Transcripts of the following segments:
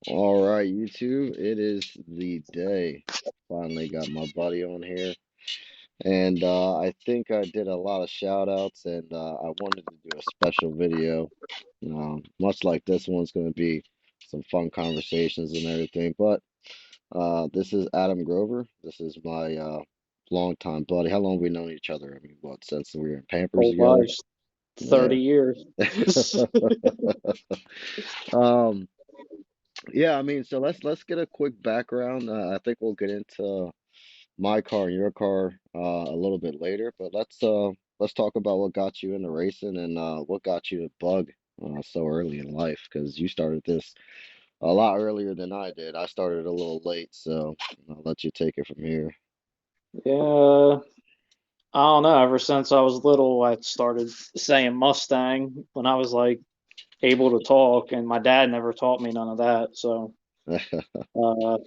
All right, YouTube, it is the day. Finally got my buddy on here. And I think I did a lot of shout outs and I wanted to do a special video. Much like this one's going to be some fun conversations and everything. But this is Adam Grover. This is my longtime buddy. How long have we known each other? I mean, what, since we were in Pampers Whole together? lives, Yeah. 30 years. Um, yeah, I mean, so let's get a quick background. I think we'll get into my car and your car a little bit later, but let's talk about what got you into racing and what got you to bug so early in life because you started this a lot earlier than I did. I started a little late, so I'll let you take it from here. Yeah, I don't know. Ever since I was little, I started saying Mustang when I was like able to talk, and my dad never taught me none of that. So uh, I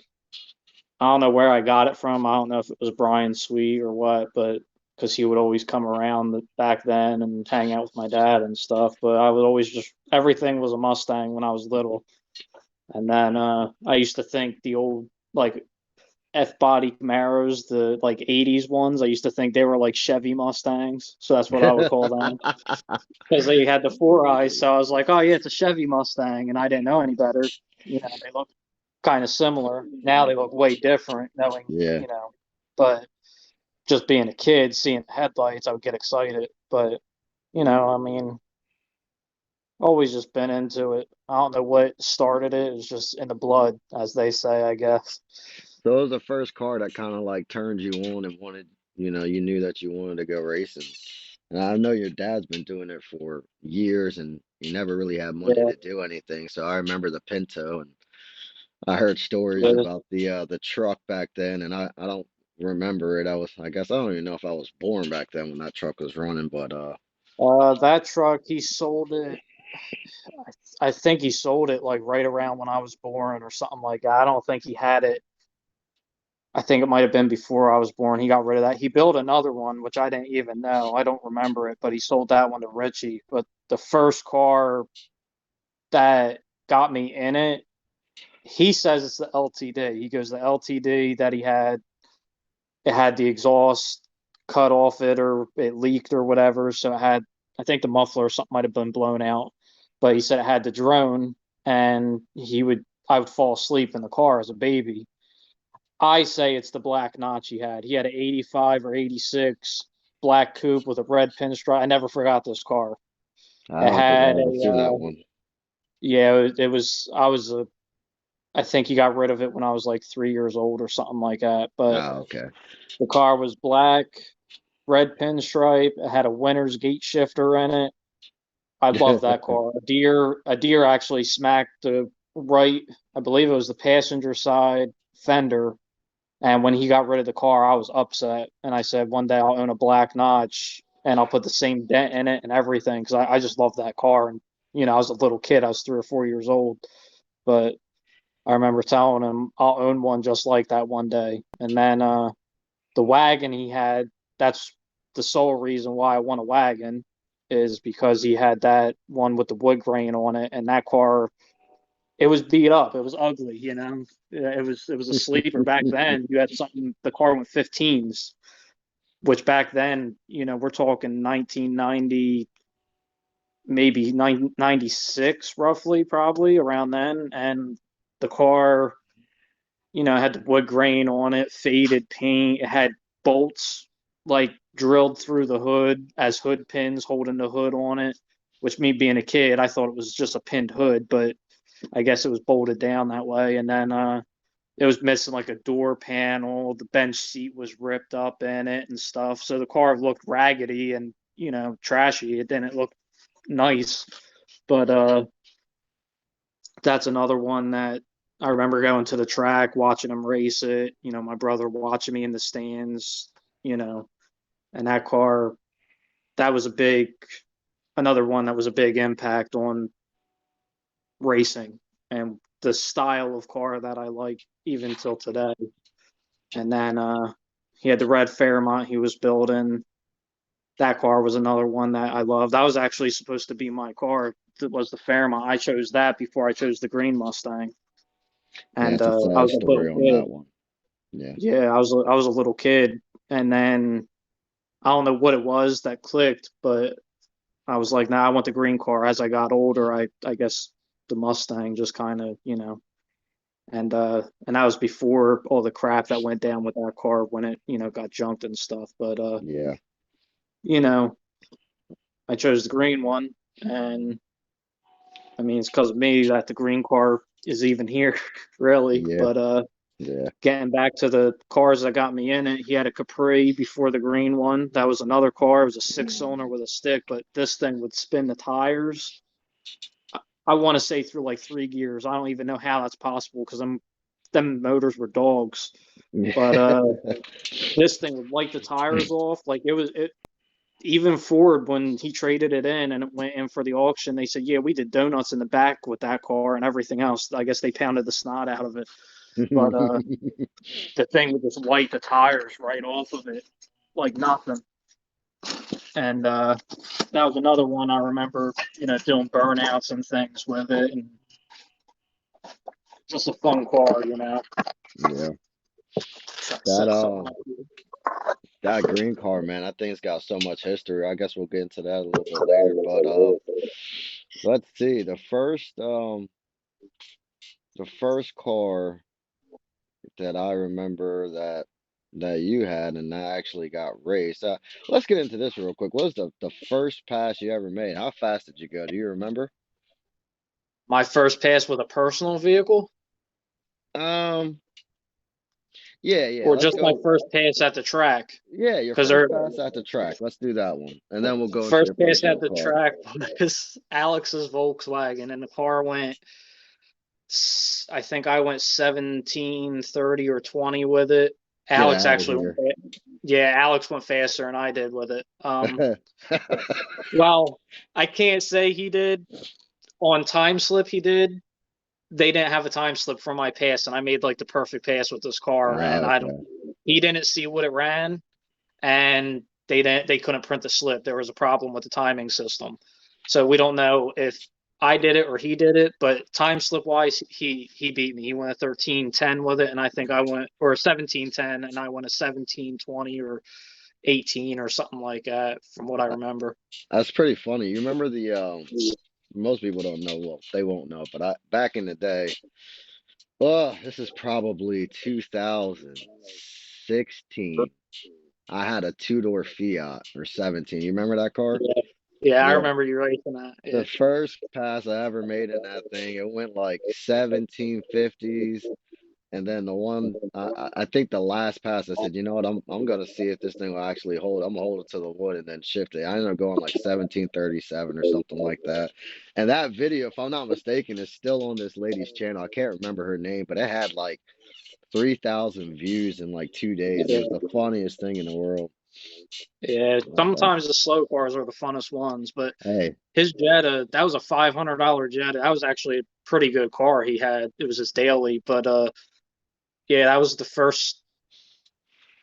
don't know where I got it from. I don't know if it was Brian Sweet or what, but because he would always come around back then and hang out with my dad and stuff. But I would always just everything was a Mustang when I was little. And then I used to think the old like F body Camaros, the like 80s ones. I used to think they were like Chevy Mustangs. So that's what I would call them because they had the four eyes. So I was like, oh, yeah, it's a Chevy Mustang. And I didn't know any better. They look kind of similar. Now they look way different, knowing, Yeah. but just being a kid, seeing the headlights, I would get excited. But, I mean, always just been into it. I don't know what started it. It's just in the blood, as they say, I guess. So it was the first car that kind of like turned you on and wanted, you knew that you wanted to go racing. And I know your dad's been doing it for years and he never really had money Yeah. to do anything. So I remember the Pinto and I heard stories Yeah. about the truck back then and I don't remember it. I guess I don't even know if I was born back then when that truck was running, but That truck, he sold it. I think he sold it like right around when I was born or something like that. I don't think he had it. I think it might have been before I was born. He got rid of that. He built another one, which I didn't even know. I don't remember it, but he sold that one to Richie. But the first car that got me in it, he says it's the LTD. He goes, the LTD that he had, it had the exhaust cut off it or it leaked or whatever. So it had, I think the muffler or something might have been blown out. But he said it had the drone and I would fall asleep in the car as a baby. I say it's the black notch he had. He had an 85 or 86 black coupe with a red pinstripe. I never forgot this car. I It don't think I had ever seen that one. yeah, I think he got rid of it when I was like 3 years old or something like that. But Oh, okay. the car was black, red pinstripe. It had a winner's gate shifter in it. I love that car. A deer actually smacked the right, I believe it was the passenger side fender. And when he got rid of the car, I was upset. And I said, one day I'll own a black notch and I'll put the same dent in it and everything because I just love that car. And, I was a little kid. I was 3 or 4 years old. But I remember telling him I'll own one just like that one day. And then the wagon he had, that's the sole reason why I want a wagon is because he had that one with the wood grain on it. And that car, it was beat up. It was ugly. It was a sleeper back then. You had something the car went 15s, which back then, we're talking 1990, maybe 96 roughly, probably around then. And the car, had the wood grain on it, faded paint. It had bolts like drilled through the hood as hood pins holding the hood on it, which me being a kid, I thought it was just a pinned hood, but I guess it was bolted down that way. And then it was missing like a door panel. The bench seat was ripped up in it and stuff. So the car looked raggedy and, trashy. It didn't look nice. But that's another one that I remember going to the track, watching him race it. My brother watching me in the stands, you know, and that car, that was another one that was a big impact on racing and the style of car that I like even till today. And then he had the red Fairmont he was building. That car was another one that I loved. That was actually supposed to be my car. It was the Fairmont. I chose that before I chose the green Mustang. Yeah, and it's a I sad was a little story on that kid. one. Yeah. Yeah, I was a little kid, and then I don't know what it was that clicked, but I was like, nah, I want the green car. As I got older, I guess the Mustang just kind of, and that was before all the crap that went down with that car when it, got junked and stuff. But Yeah. you know, I chose the green one, and I mean, it's because of me that the green car is even here, really. Yeah. But Yeah. getting back to the cars that got me in it, he had a Capri before the green one. That was another car. It was a six-cylinder with a stick, but this thing would spin the tires. I want to say through like 3 gears. I don't even know how that's possible because them motors were dogs. But this thing would light the tires off. Like it even Ford, when he traded it in and it went in for the auction, they said, yeah, we did donuts in the back with that car and everything else. I guess they pounded the snot out of it. But the thing would just light the tires right off of it like nothing. And that was another one I remember, doing burnouts and things with it. And just a fun car. Yeah. That Set something up. that green car, man, I think it's got so much history. I guess we'll get into that a little bit later. But let's see. The first car that I remember that you had and that actually got raced. Let's get into this real quick. What was the first pass you ever made? How fast did you go? Do you remember? My first pass with a personal vehicle, Um, yeah. or Let's just my go. first pass at the track? Yeah, your Because first pass at the track. Let's do that one, and then we'll go into first your pass at personal the car. track was Alex's Volkswagen, and the car went. I think I went 17, 30, or 20 with it. Get Alex out of actually here. yeah, Alex went faster than I did with it. Well, I can't say he did. On time slip, he did. They didn't have a time slip for my pass, and I made like the perfect pass with this car. And I don't. Okay. He didn't see what it ran, and they couldn't print the slip. There was a problem with the timing system, so we don't know if I did it or he did it. But time slip wise, he beat me. He went a 13:10 with it, and I think I went or a 17:10, and I went a 17:20 or 18 or something like that, from what I remember. That's pretty funny. You remember most people don't know, well, they won't know, but I back in the day, oh, this is probably 2016. I had a two-door Fiat or 17. You remember that car? Yeah, yeah, I Yeah. remember you racing that. The Yeah, first pass I ever made in that thing, it went like 1750s. And then I think the last pass, I said, you know what, I'm gonna see if this thing will actually hold. I'm gonna hold it to the wood and then shift it. I ended up going like 1737 or something like that. And that video, if I'm not mistaken, is still on this lady's channel. I can't remember her name, but it had like 3,000 views in like 2 days. It yeah, was the funniest thing in the world. yeah. But Sometimes the slow cars are the funnest ones, but hey, his Jetta, that was a $500 Jetta. That was actually a pretty good car he had. It was his daily, but yeah, that was the first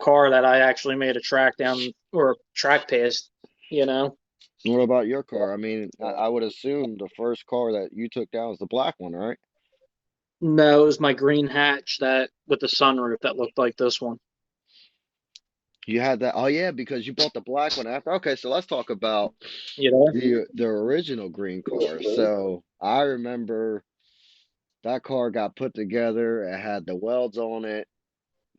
car that I actually made a track down or a track pass. You know, what about your car? I mean, I would assume the first car that you took down was the black one, right? no, it was my green hatch that with the sunroof that looked like this one. You had that. Oh yeah, because you bought the black one after. Okay, so let's talk about You know? the original green car. So I remember that car got put together. It had the welds on it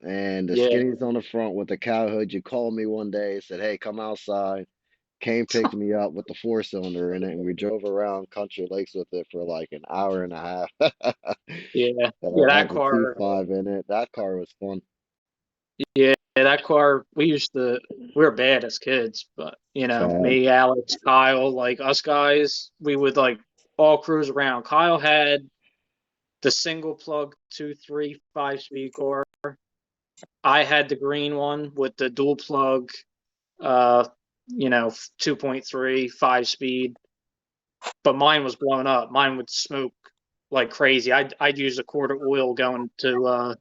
and the Yeah, skinnies on the front with the cow hood. You called me one day, said, "Hey, come outside." Came picked me up with the four cylinder in it, and we drove around Country Lakes with it for like an hour and a half. yeah, And yeah. I That had the car, T5 in it. That car was fun. yeah, that car. We were bad as kids, but Bad. me, Alex, Kyle, like us guys, we would like all cruise around. Kyle had the single plug 2.3 5-speed car. I had the green one with the dual plug, uh, 2.3 5-speed, but mine was blown up. Mine would smoke like crazy. I'd use a quart of oil going to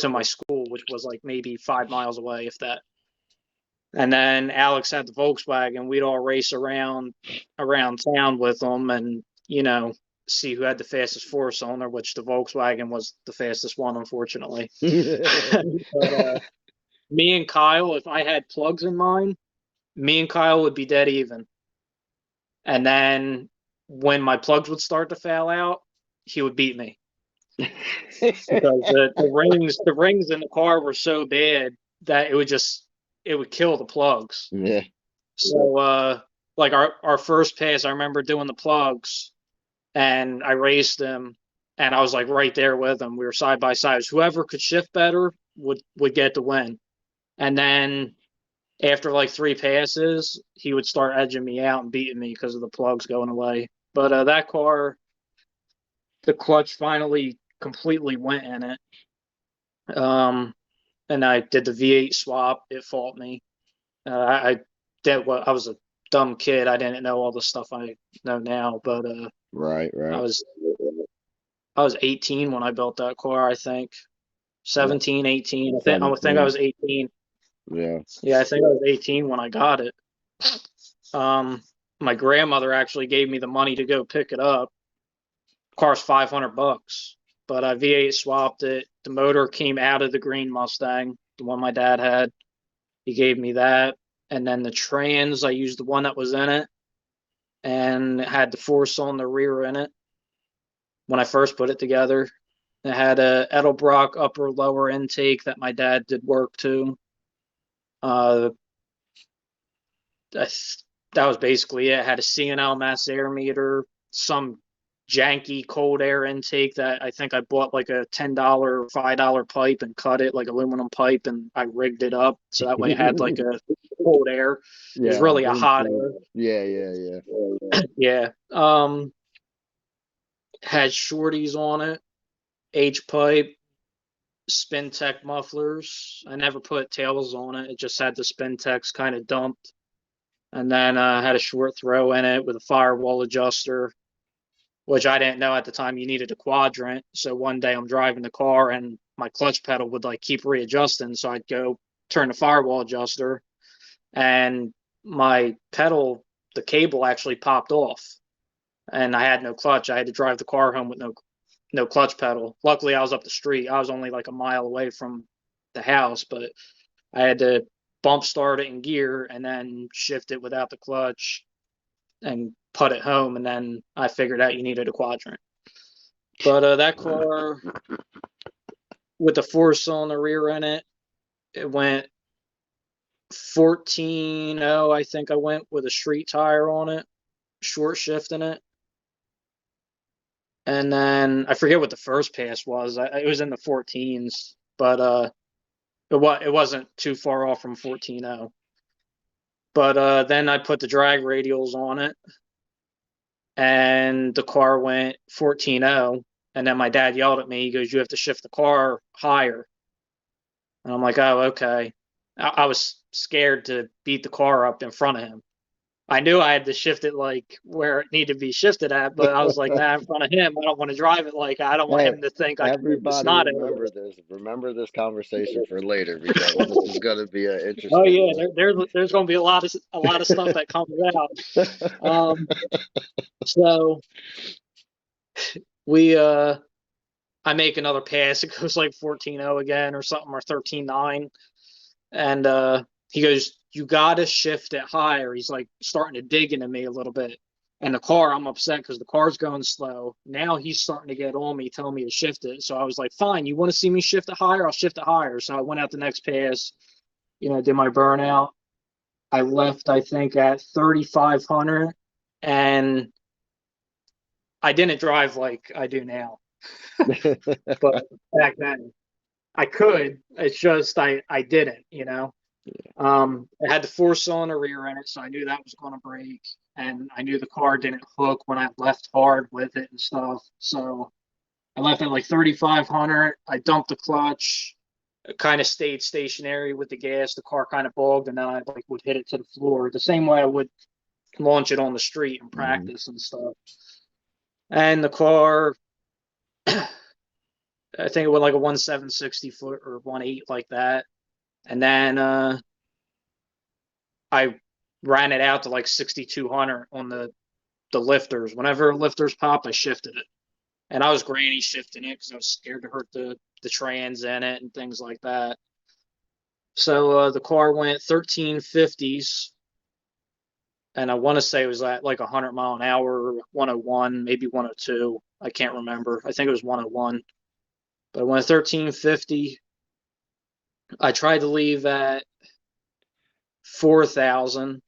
my school, which was like maybe 5 miles away, if that. And then Alex had the Volkswagen. We'd all race around town with them, and see who had the fastest four cylinder, which the Volkswagen was the fastest one, unfortunately. But me and Kyle, if I had plugs in mine, me and Kyle would be dead even. And then when my plugs would start to fail out, he would beat me because the rings in the car were so bad that it would kill the plugs. Yeah. So like our first pass, I remember doing the plugs and I raced him and I was like right there with him. We were side by side. Whoever could shift better would get the win. And then after like three passes, he would start edging me out and beating me because of the plugs going away. But that car, the clutch finally completely went in it. And I did the V8 swap. It fought me. I did what I was a dumb kid. I didn't know all the stuff I know now, but Right, I right. was I was 18 when I built that car, I think. Yeah. 17, 18. I think I 17. was 18. Yeah. Yeah, I think I was 18 when I got it. Um, my grandmother actually gave me the money to go pick it up. Car's $500, but I V8 swapped it. The motor came out of the green Mustang, the one my dad had. He gave me that, and then the trans, I used the one that was in it, and it had the force on the rear in it. When I first put it together, it had a Edelbrock upper lower intake that my dad did work to. Uh, that was basically it. It had a C&L mass air meter, some janky cold air intake that I think I bought like a $10, $5 pipe and cut it like aluminum pipe, and I rigged it up so that way it had like a cold air. It was Yeah, really a hot Bluetooth. air. Yeah, yeah, yeah. Yeah. Had shorties on it, H pipe, spin tech mufflers. I never put tails on it. It just had the spin techs kind of dumped. And then had a short throw in it with a firewall adjuster, which I didn't know at the time you needed a quadrant. So one day I'm driving the car and my clutch pedal would like keep readjusting. So I'd go turn the firewall adjuster and my pedal, the cable actually popped off and I had no clutch. I had to drive the car home with no clutch pedal. Luckily I was up the street. I was only like a mile away from the house, but I had to bump start it in gear and then shift it without the clutch and put it home. And then I figured out you needed a quadrant. But that car with the four cylinder rear in it, it went 14.0. I think I went with a street tire on it, short shift in it. And then I forget what the first pass was. It was in the 14s, but it wasn't too far off from 14.0. But then I put the drag radials on it, and the car went 14.0. And then my dad yelled at me. He goes, "You have to shift the car higher." And I'm like, "Oh, okay." I was scared to beat the car up in front of him. I knew I had to shift it like where it needed to be shifted at, but I was like, nah, in front of him, I don't want to drive it like I don't want Hey, him to think I can make the everybody snot out of remember it. this. Remember this conversation for later because this is going to be an Oh interesting yeah, one. there's going to be a lot of stuff that comes out. Um, so we I make another pass. It goes like 14.0 again or something or 13.9. And he goes, "You got to shift it higher." He's like starting to dig into me a little bit. And the car, I'm upset because the car's going slow. Now he's starting to get on me, telling me to shift it. So I was like, fine, you want to see me shift it higher? I'll shift it higher. So I went out the next pass, did my burnout. I left, I think, at 3,500. And I didn't drive like I do now. But back then, I could. It's just I didn't. It had the four cylinder rear in it, so I knew that was going to break, and I knew the car didn't hook when I left hard with it and stuff. So I left at like 3,500. I dumped the clutch, kind of stayed stationary with the gas. The car kind of bogged, and then I like would hit it to the floor the same way I would launch it on the street and Mhm. practice and stuff. And the car, I think it went like a 1.760 foot or 1.8 like that. And then I ran it out to like 6,200 on the the lifters. Whenever lifters pop, I shifted it, and I was granny shifting it because I was scared to hurt the trans in it and things like that. So the car went 1350s, and I want to say it was at like 100 mile an hour, 101, maybe 102. I can't remember. I think it was 101. But it went 1350. I tried to leave at 4,000,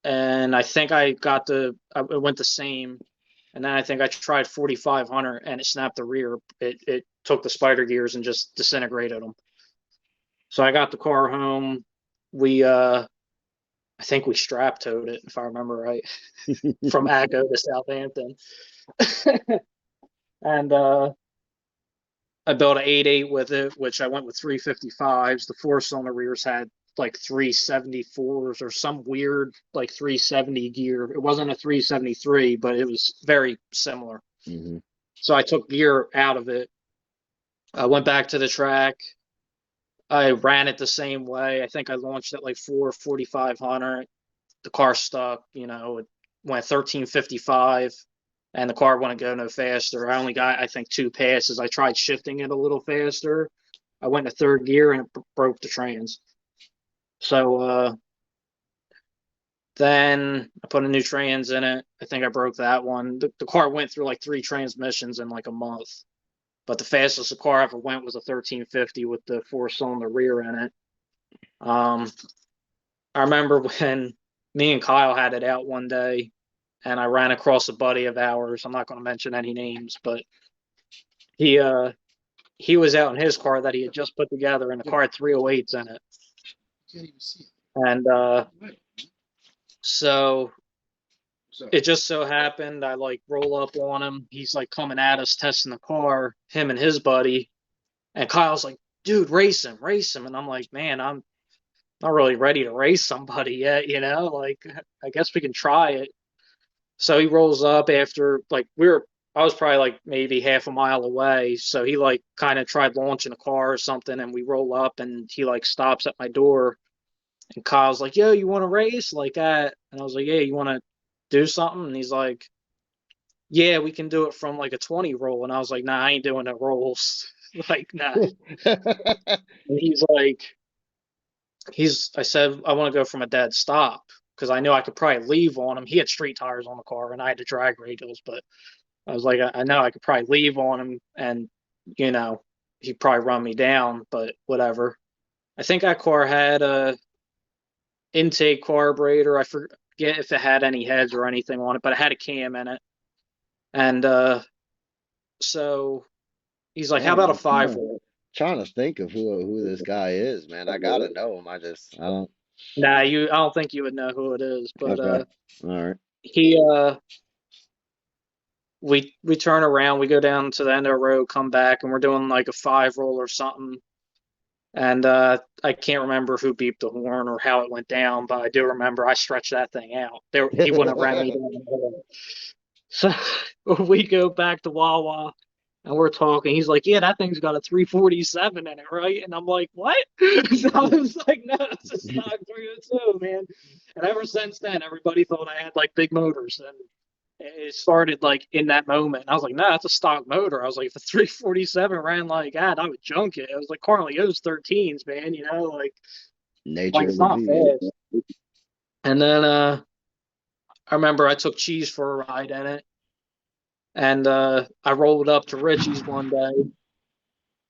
and I think it went the same. And then I think I tried 4,500 and it snapped the rear. It took the spider gears and just disintegrated them. So I got the car home. We I think we strap towed it, if I remember right, from Agco to Southampton. And I built an 8.8 with it, which I went with 355s. The force on the rears had like 374s or some weird like 370 gear. It wasn't a 373, but it was very similar. Hmm. So I took gear out of it. I went back to the track. I ran it the same way. I think I launched at like 4,500. The car stuck, it went 1355 and the car wouldn't go no faster. I only got, I think, two passes. I tried shifting it a little faster. I went to third gear and it broke the trans. So then I put a new trans in it. I think I broke that one. The car went through like three transmissions in like a month. But the fastest the car ever went was a 1350 with the four-cylinder rear in it. I remember when me and Kyle had it out one day, and I ran across a buddy of ours. I'm not going to mention any names, but he was out in his car that he had just put together, and the car had 308s in it. And so it just so happened I like roll up on him. He's like coming at us, testing the car, him and his buddy. And Kyle's like, dude, race him, race him. And I'm like, man, I'm not really ready to race somebody yet, Like, I guess we can try it. So he rolls up after, like, I was probably like maybe half a mile away. So he like kind of tried launching a car or something. And we roll up and he like stops at my door. And Kyle's like, yo, you want to race like that? And I was like, yeah, you want to do something? And he's like, yeah, we can do it from like a 20 roll. And I was like, nah, I ain't doing the rolls. Like, nah. And he's like, I said, I want to go from a dead stop because I knew I could probably leave on him. He had street tires on the car and I had the drag radials, but I was like, I know I could probably leave on him and, you know, he'd probably run me down, but whatever. I think that car had a intake carburetor. I forget if it had any heads or anything on it, but it had a cam in it. And so he's like, how Damn, about a I'm five roll? trying to think of who this guy is, man. I gotta know him. I don't. Nah, I don't think you would know who it is, but Okay, all right. he we turn around, we go down to the end of the road, come back, and we're doing like a five roll or something. And I can't remember who beeped the horn or how it went down, but I do remember I stretched that thing out. He wouldn't have ran me down the hill. So we go back to Wawa and we're talking. He's like, yeah, that thing's got a 347 in it, right? And I'm like, what? So I was like, no, it's a stock 302, man. And ever since then, everybody thought I had like big motors. And it started like in that moment. And I was like, no, that's a stock motor. I was like, if a 347 ran like that, I would junk it. It was like Carlio's 13s, man, like Nature it's of the not beast. fast. And then I remember I took Cheese for a ride in it. And I rolled up to Richie's one day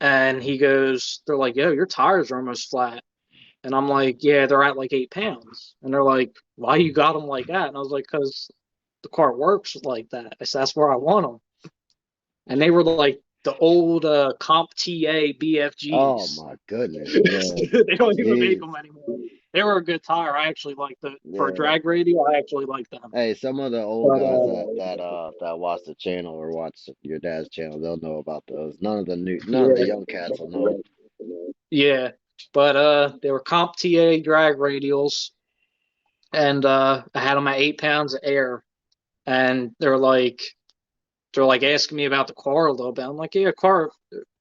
and they're like, yo, your tires are almost flat. And I'm like, yeah, they're at like 8 pounds. And they're like, why you got them like that? And I was like, because the car works like that. I said, that's where I want them. And they were like the old Comp TA Oh BFGs. my goodness, yeah. They don't even make Jeez, them anymore. They were a good tire. I actually liked it for a yeah. drag radio. I actually liked them. Hey, some of the old But guys that watch the channel or watch your dad's channel, they'll know about those. None of the yeah, young cats will know. yeah. But they were Comp TA drag radials, and I had them at 8 pounds of air, and they're like asking me about the car a little bit. I'm like, yeah, car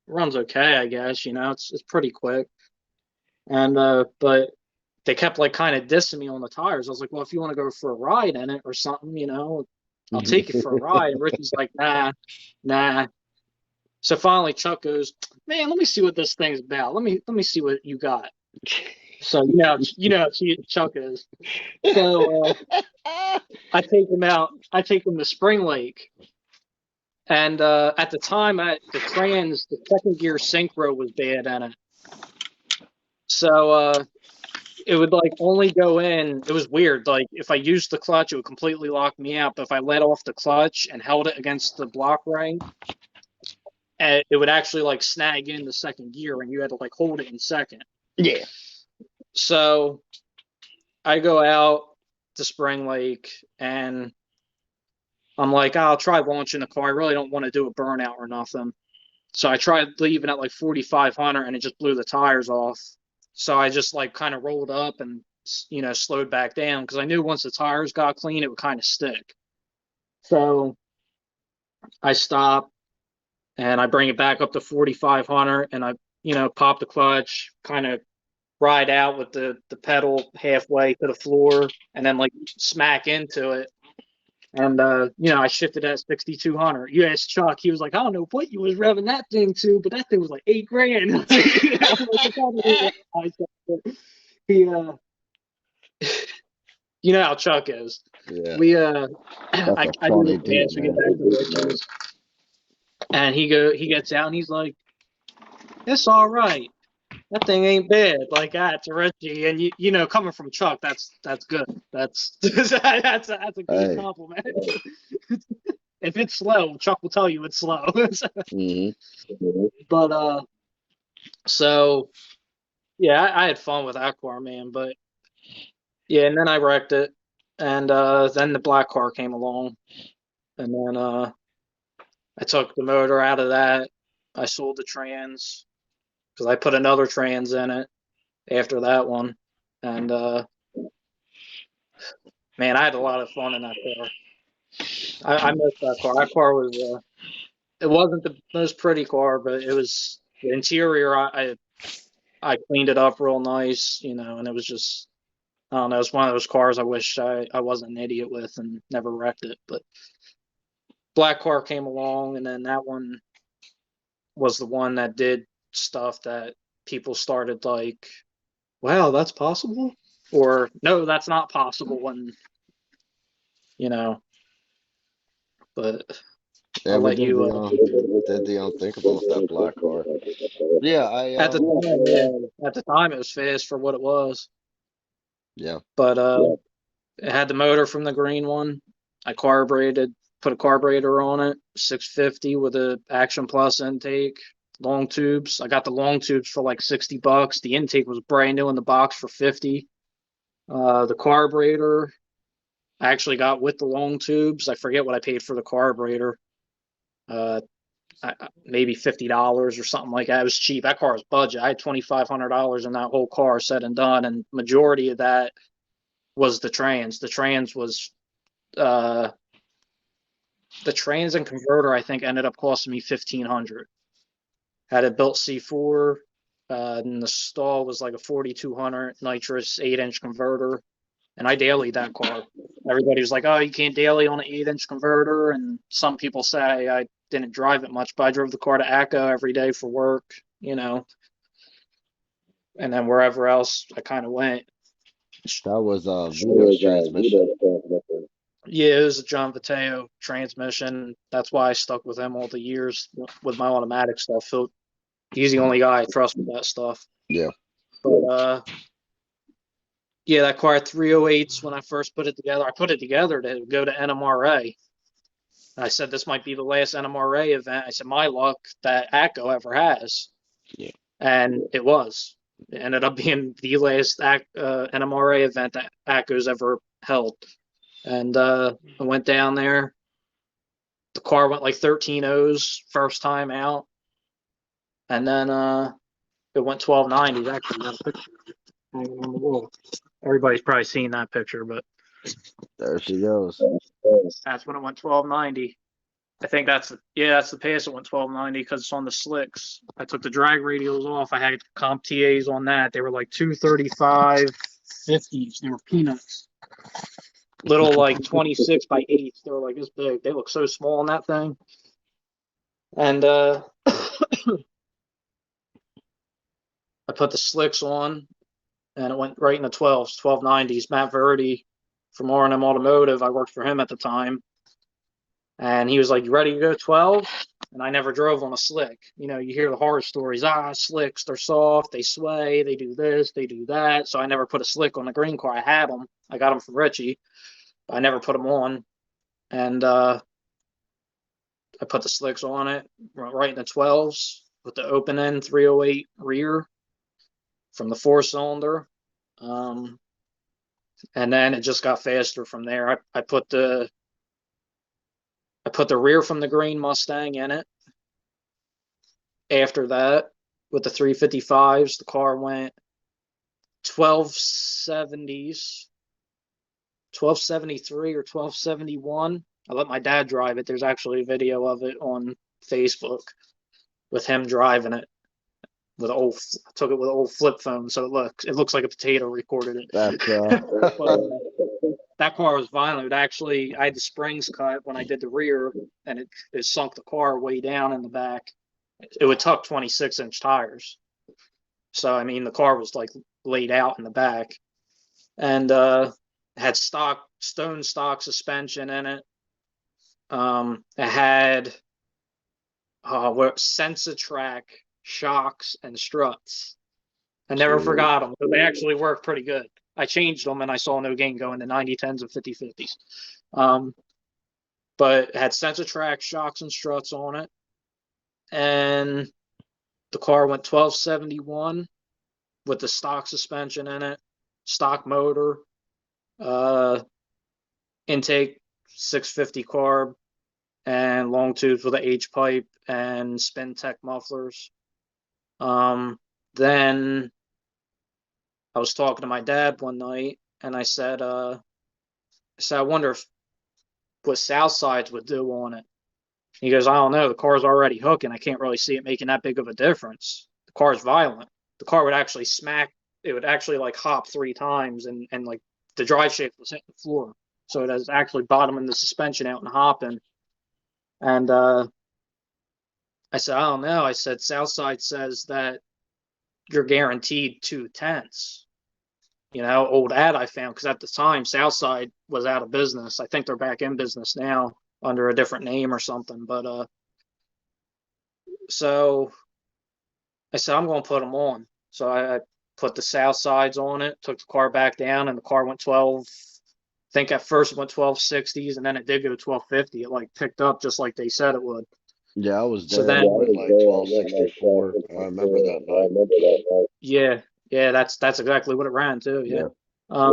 runs okay, I guess. It's pretty quick. And but they kept like kind of dissing me on the tires. I was like, well, if you want to go for a ride in it or something, I'll take you for a ride. And Richie's like, nah, nah. So finally Chuck goes, man, let me see what this thing's about. Let me see what you got. So how Chuck is. So I take him out. I take him to Spring Lake, and at the time, the second gear synchro was bad in it. So it would like only go in. It was weird. Like if I used the clutch, it would completely lock me out. But if I let off the clutch and held it against the block ring, it would actually like snag in the second gear, and you had to like hold it in second. Yeah. So I go out to Spring Lake, and I'm like, I'll try launching the car. I really don't want to do a burnout or nothing. So I tried leaving at like 4,500, and it just blew the tires off. So I just like kind of rolled up and slowed back down because I knew once the tires got clean, it would kind of stick. So I stop and I bring it back up to 4,500, and I pop the clutch, kind of ride out with the pedal halfway to the floor, and then like smack into it. And I shifted at 6,200. You asked Chuck, he was like, I don't know what you was revving that thing to, but that thing was like $8,000. He you know how Chuck is. Yeah. We That's a I do funny this dude, dance, we get man. back to the Richards, and he gets out and he's like, it's all right. That thing ain't bad like that to Reggie. And coming from Chuck, that's good. That's that's a good Hey. compliment. If it's slow, Chuck will tell you it's slow. Hmm. But so yeah, I had fun with that car, man. But yeah, and then I wrecked it, and then the black car came along, and then I took the motor out of that. I sold the trans because I put another trans in it after that one, and man, I had a lot of fun in that car. I missed that car. That car was it wasn't the most pretty car, but it was the interior. I cleaned it up real nice, and it was just I don't know. It's one of those cars I wish I wasn't an idiot with and never wrecked it. But black car came along, and then that one was the one that did stuff that people started like, wow, that's possible, or no, that's not possible, and you know. But Yeah, I'll we let did you. the unthinkable with that black car. Yeah, I At the time, yeah, at the time, it was fast for what it was, yeah. but it had the motor from the green one. I carbureted, put a carburetor on it, 650 with a Action Plus intake, long tubes. I got the long tubes for like $60. The intake was brand new in the box for 50. The carburetor I actually got with the long tubes. I forget what I paid for the carburetor. Uh, Maybe $50 or something like that. It was cheap. That car was budget. I had $2,500 in that whole car said and done, and majority of that was the trans. Uh, the trans and converter I think ended up costing me 1,500. Had a built C4, and the stall was like a 4,200 nitrous 8-inch converter, and I dailied that car. Everybody was like, "Oh, you can't daily on an 8-inch converter," and some people say I didn't drive it much, but I drove the car to ACO every day for work, and then wherever else I kind of went. That was Vito's transmission. Yeah, it was a John Viteo transmission. That's why I stuck with him all the years with my automatic stuff. So he's the only guy I trust with that stuff. Yeah. But yeah, that car had 308s when I first put it together. I put it together to go to NMRA. I said this might be the last NMRA event. I said my luck that ACO ever has, Yeah. and it was. It ended up being the last NMRA event that ACO's ever held. And I went down there. The car went like 13 O's first time out, and then it went 1290s. Actually, got a picture hanging on the wall. Everybody's probably seen that picture, but There she goes. that's when it went 1290. I think that's the pace it went 1290 because it's on the slicks. I took the drag radials off. I had comp TAs on that. They were like 235, 50s. They were peanuts. Little like 26 by 8s. They were like this big. They look so small on that thing. And I put the slicks on and it went right in the 12s, 1290s. Matt Verdi from R&M Automotive, I worked for him at the time. And he was like, "You ready to go 12?" And I never drove on a slick. You know, you hear the horror stories. Slicks, they're soft, they sway, they do this, they do that. So I never put a slick on the green car. I had them. I got them from Richie. But I never put them on. And I put the slicks on it right in the 12s with the open end 308 rear from the four cylinder. And then it just got faster from there. I put the rear from the green Mustang in it. After that, with the 355s, the car went 1270s, 1273 or 1271. I let my dad drive it. There's actually a video of it on Facebook with him driving it with I took it with an old flip phone, so it looks like a potato recorded it. That's But, that car was violent. Actually, I had the springs cut when I did the rear, and it sunk the car way down in the back. It would tuck 26-inch tires. So, I mean, the car was like laid out in the back and had stone stock suspension in it. It had Sensatrack shocks and struts. I never forgot them, but they actually worked pretty good. I changed them and I saw no gain going to 90-10s and 50-50s. But it had Sensatrack shocks and struts on it. And the car went 1271 with the stock suspension in it, stock motor, intake 650 carb, and long tubes with an H pipe and spin tech mufflers. Then I was talking to my dad one night, and I said, I wonder what Southsides would do on it. He goes, I don't know. The car's already hooking. I can't really see it making that big of a difference. The car's violent. The car would actually smack. It would actually like hop 3 times, and like the drive shaft was hitting the floor. So it was actually bottoming the suspension out and hopping. And I said, I don't know. I said, Southside says that you're guaranteed 2 tenths. You know, old ad I found, because at the time Southside was out of business. I think they're back in business now under a different name or something. But so I said, I'm going to put them on. So I put the Southsides on it, took the car back down, and the car went 12. I think at first it went 1260s, and then it did go to 1250. It like picked up just like they said it would. yeah. I was So there. then, I went like 1264. I remember that night. yeah, that's exactly what it ran to. Yeah. Yeah.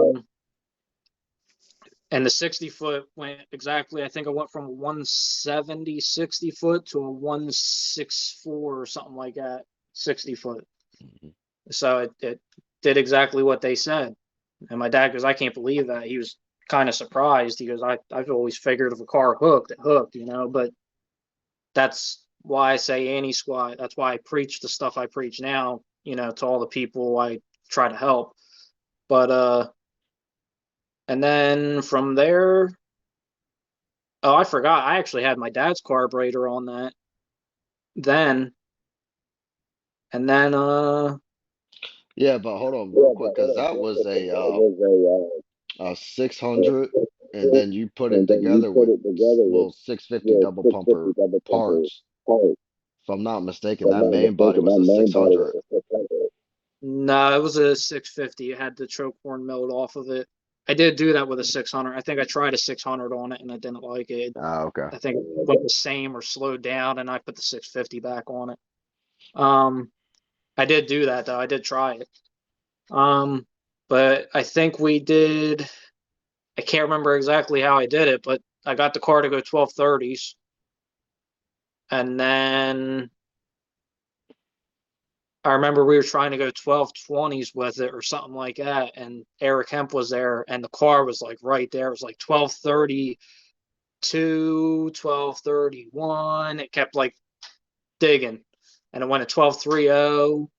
And the 60-foot went exactly, I think I went from a 170 60-foot to a 164 or something like that, 60-foot. Mhm. So it did exactly what they said. And my dad goes, I can't believe that. He was kind of surprised. He goes, I've always figured if a car hooked, it hooked, you know, but that's why I say anti-squat. That's why I preach the stuff I preach now, you know, to all the people I try to help. But and then from there, oh, I forgot. I actually had my dad's carburetor on that then. And then Yeah, but hold on real quick, because that was a 600, and then you put it together with well 650 double pumper parts. If I'm not mistaken, that main body was a 600. no, it was a 650. It had the choke horn milled off of it. I did do that with a 600. I think I tried a 600 on it and I didn't like it. Ah, okay. I think it went the same or slowed down, and I put the 650 back on it. I did do that though. I did try it. But I think we did. I can't remember exactly how I did it, but I got the car to go 1230s, and then I remember we were trying to go 1220s with it or something like that, and Eric Hemp was there, and the car was like right there. It was like 1232, 1231. It kept like digging, and it went to 1230.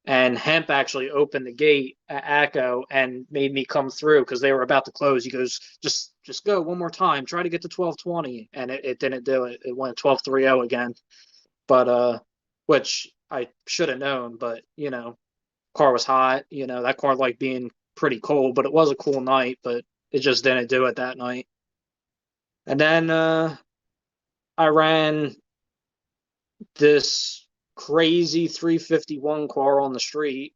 and Hemp actually opened the gate at ACO and made me come through because they were about to close. He goes, just go one more time, try to get to 1220, and it didn't do it. It went 1230 again. But which I should have known, but car was hot. That car liked being pretty cold, but it was a cool night, but it just didn't do it that night. And then I ran this crazy 351 car on the street.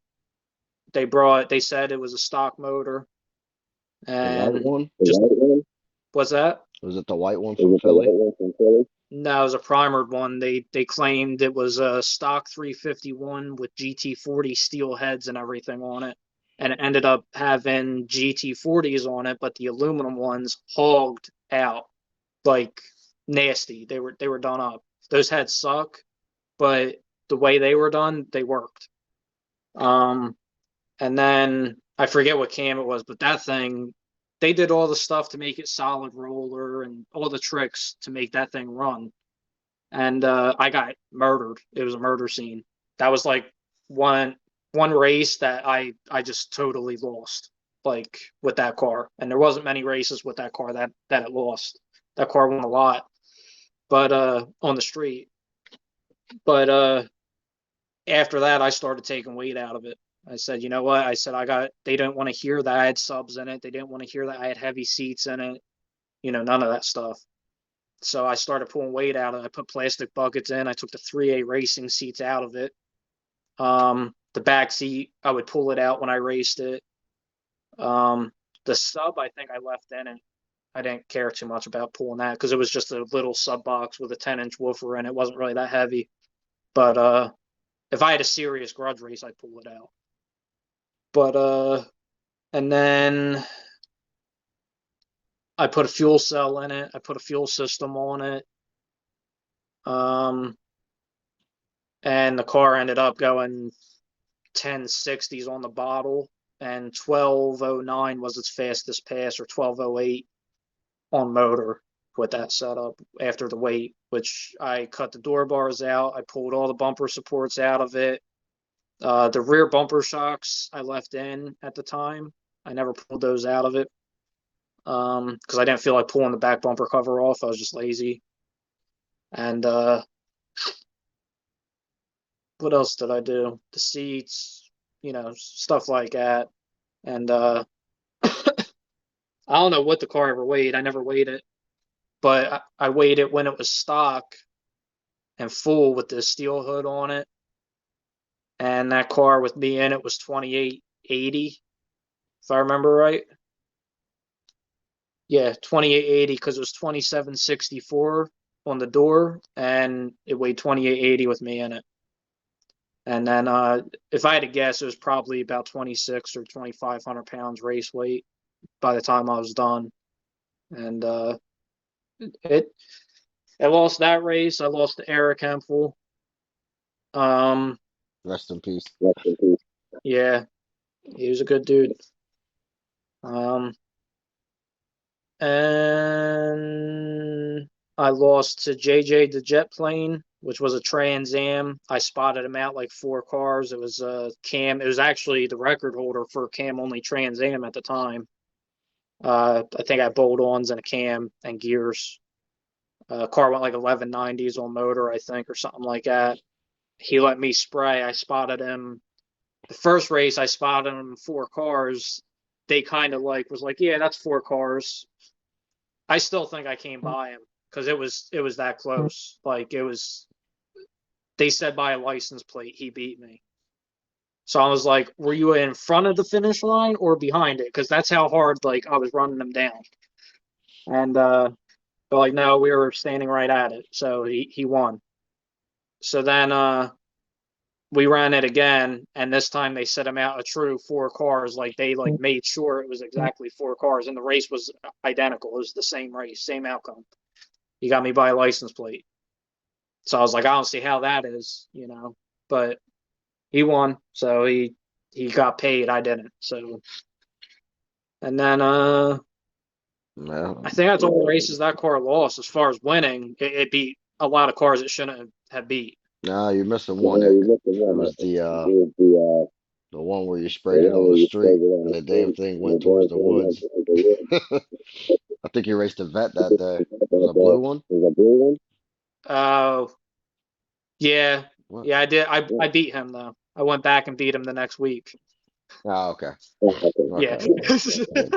They said it was a stock motor, The white and one? just what's that? Was it the white one from Philly? No, it was a primered one. They claimed it was a stock 351 with GT40 steel heads and everything on it, and it ended up having GT40s on it, but the aluminum ones hogged out like nasty. They were done up. Those heads suck, but the way they were done, they worked. Um, and then I forget what cam it was, but that thing, they did all the stuff to make it solid roller and all the tricks to make that thing run. And I got murdered. It was a murder scene. That was like one race that I just totally lost, like with that car. And there wasn't many races with that car that it lost. That car won a lot, but on the street. But after that, I started taking weight out of it. I said, you know what? I said, they didn't want to hear that I had subs in it. They didn't want to hear that I had heavy seats in it, none of that stuff. So I started pulling weight out of it. I put plastic buckets in. I took the 3A racing seats out of it. The back seat, I would pull it out when I raced it. The sub, I think I left in it. I didn't care too much about pulling that because it was just a little sub box with a 10-inch woofer in it. It wasn't really that heavy. But if I had a serious grudge race, I'd pull it out. But and then I put a fuel cell in it. I put a fuel system on it. Um, and the car ended up going 1060s on the bottle, and 1209 was its fastest pass, or 1208 on motor with that setup after the weight, which I cut the door bars out. I pulled all the bumper supports out of it. The rear bumper shocks I left in at the time. I never pulled those out of it because I didn't feel like pulling the back bumper cover off. I was just lazy. And what else did I do? The seats, stuff like that. And I don't know what the car ever weighed. I never weighed it, but I weighed it when it was stock and full with the steel hood on it. And that car with me in it was 2880, if I remember right. Yeah, 2880 because it was 2764 on the door, and it weighed 2880 with me in it. And then if I had to guess, it was probably about 26 or 2500 pounds race weight by the time I was done. And it I lost that race. I lost to Eric Hempel. Um, Rest in peace. yeah, he was a good dude. Um, and I lost to JJ the Jet Plane, which was a Trans Am. I spotted him out like 4 cars. It was Cam. It was actually the record holder for Cam only Trans Am at the time. I think I had bolt-ons and a cam and gears. Car went like 1190s on motor, I think, or something like that. He let me spray. I spotted him. The first race, I spotted him 4 cars. They kind of was like, yeah, that's 4 cars. I still think I came by him because it was that close. Like it was. They said by a license plate he beat me. So I was like, were you in front of the finish line or behind it? Because that's how hard I was running them down. And they're like, no, we were standing right at it. So he won. So then we ran it again, and this time they set him out a true 4 cars. Like they made sure it was exactly 4 cars, and the race was identical. It was the same race, same outcome. He got me by a license plate. So I was like, I don't see how that is. But he won, so he got paid. I didn't. So and then No. I think that's all the races that car lost as far as winning. It beat a lot of cars it shouldn't have beat. No, you're missing No, one, Nick. you're missing It one. was It was the one where you the sprayed it one on where the you street sprayed it on and the the damn street thing and the went towards damn the thing went woods. to the wood. I think you raced a vet that day. It was a blue That one. was a blue one. Oh, yeah. What? Yeah, I did. I beat him though. I went back and beat him the next week. Oh, okay. Yeah. Okay.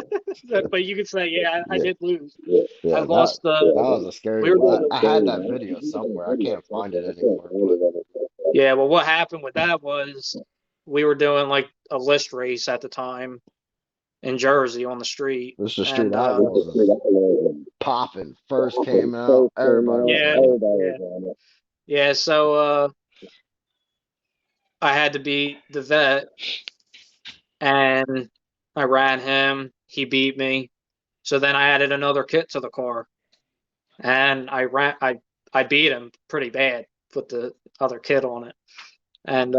Yeah. But you could say, yeah, I Yeah. did lose. I Yeah, lost that was a scary we were one. doing I had that video somewhere. I can't find it anymore, but Yeah, well what happened with that was we were doing like a list race at the time in Jersey on the street. this is Street And Outlaws is popping. First came out. Everybody was yeah, on it. yeah. Yeah, so I had to beat the vet and I ran him. He beat me. So then I added another kit to the car and I beat him pretty bad with the other kit on it. And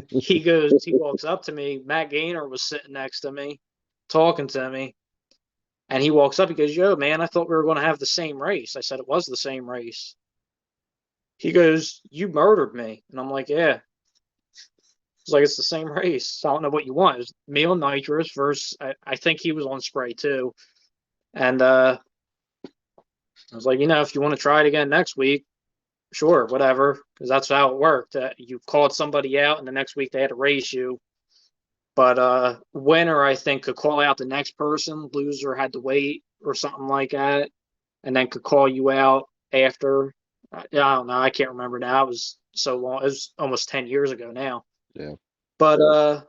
he walks up to me. Matt Gaynor was sitting next to me, talking to me. And he walks up, he goes, "Yo, man, I thought we were going to have the same race." I said, "It was the same race." He goes, "You murdered me." And I'm like, "Yeah." It's like, "It's the same race. I don't know what you want." It was me on nitrous versus, I think he was on spray too. And I was like, if you want to try it again next week, sure, whatever. Because that's how it worked. You called somebody out, and the next week they had to race you. But winner, I think, could call out the next person. Loser had to wait or something like that, and then could call you out after. I don't know. I can't remember now. It was so long. It was almost 10 years ago now. Yeah. But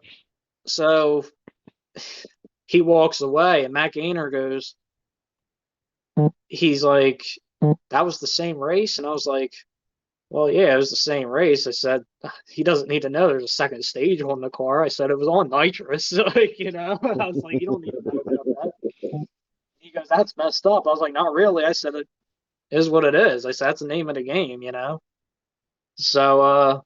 so he walks away, and Matt Gaynor goes, he's like, "That was the same race?" And I was like, "Well, yeah, it was the same race." I said, "He doesn't need to know there's a second stage on the car." I said, "It was on nitrous." I was like, "You don't need to know about that." He goes, "That's messed up." I was like, "Not really." I said, "It is what it is." I said, "That's the name of the game." So,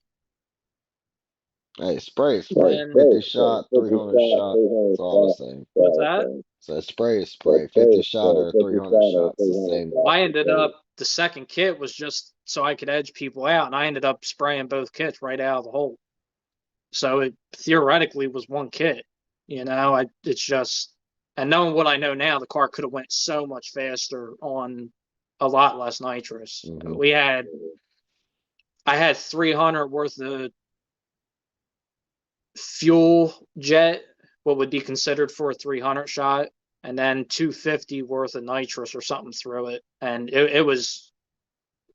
Hey, spray is spray. then 50 shot, 300 shot. It's all the same. what's that? So spray is spray. 50 shot or 300 shots, the same. Well, I ended up, the second kit was just so I could edge people out, and I ended up spraying both kits right out of the hole. So it theoretically was one kit. It's just, and knowing what I know now, the car could have went so much faster on a lot less nitrous. Hmm. I had 300 worth of fuel jet, what would be considered for a 300 shot, and then 250 worth of nitrous or something through it. And it was,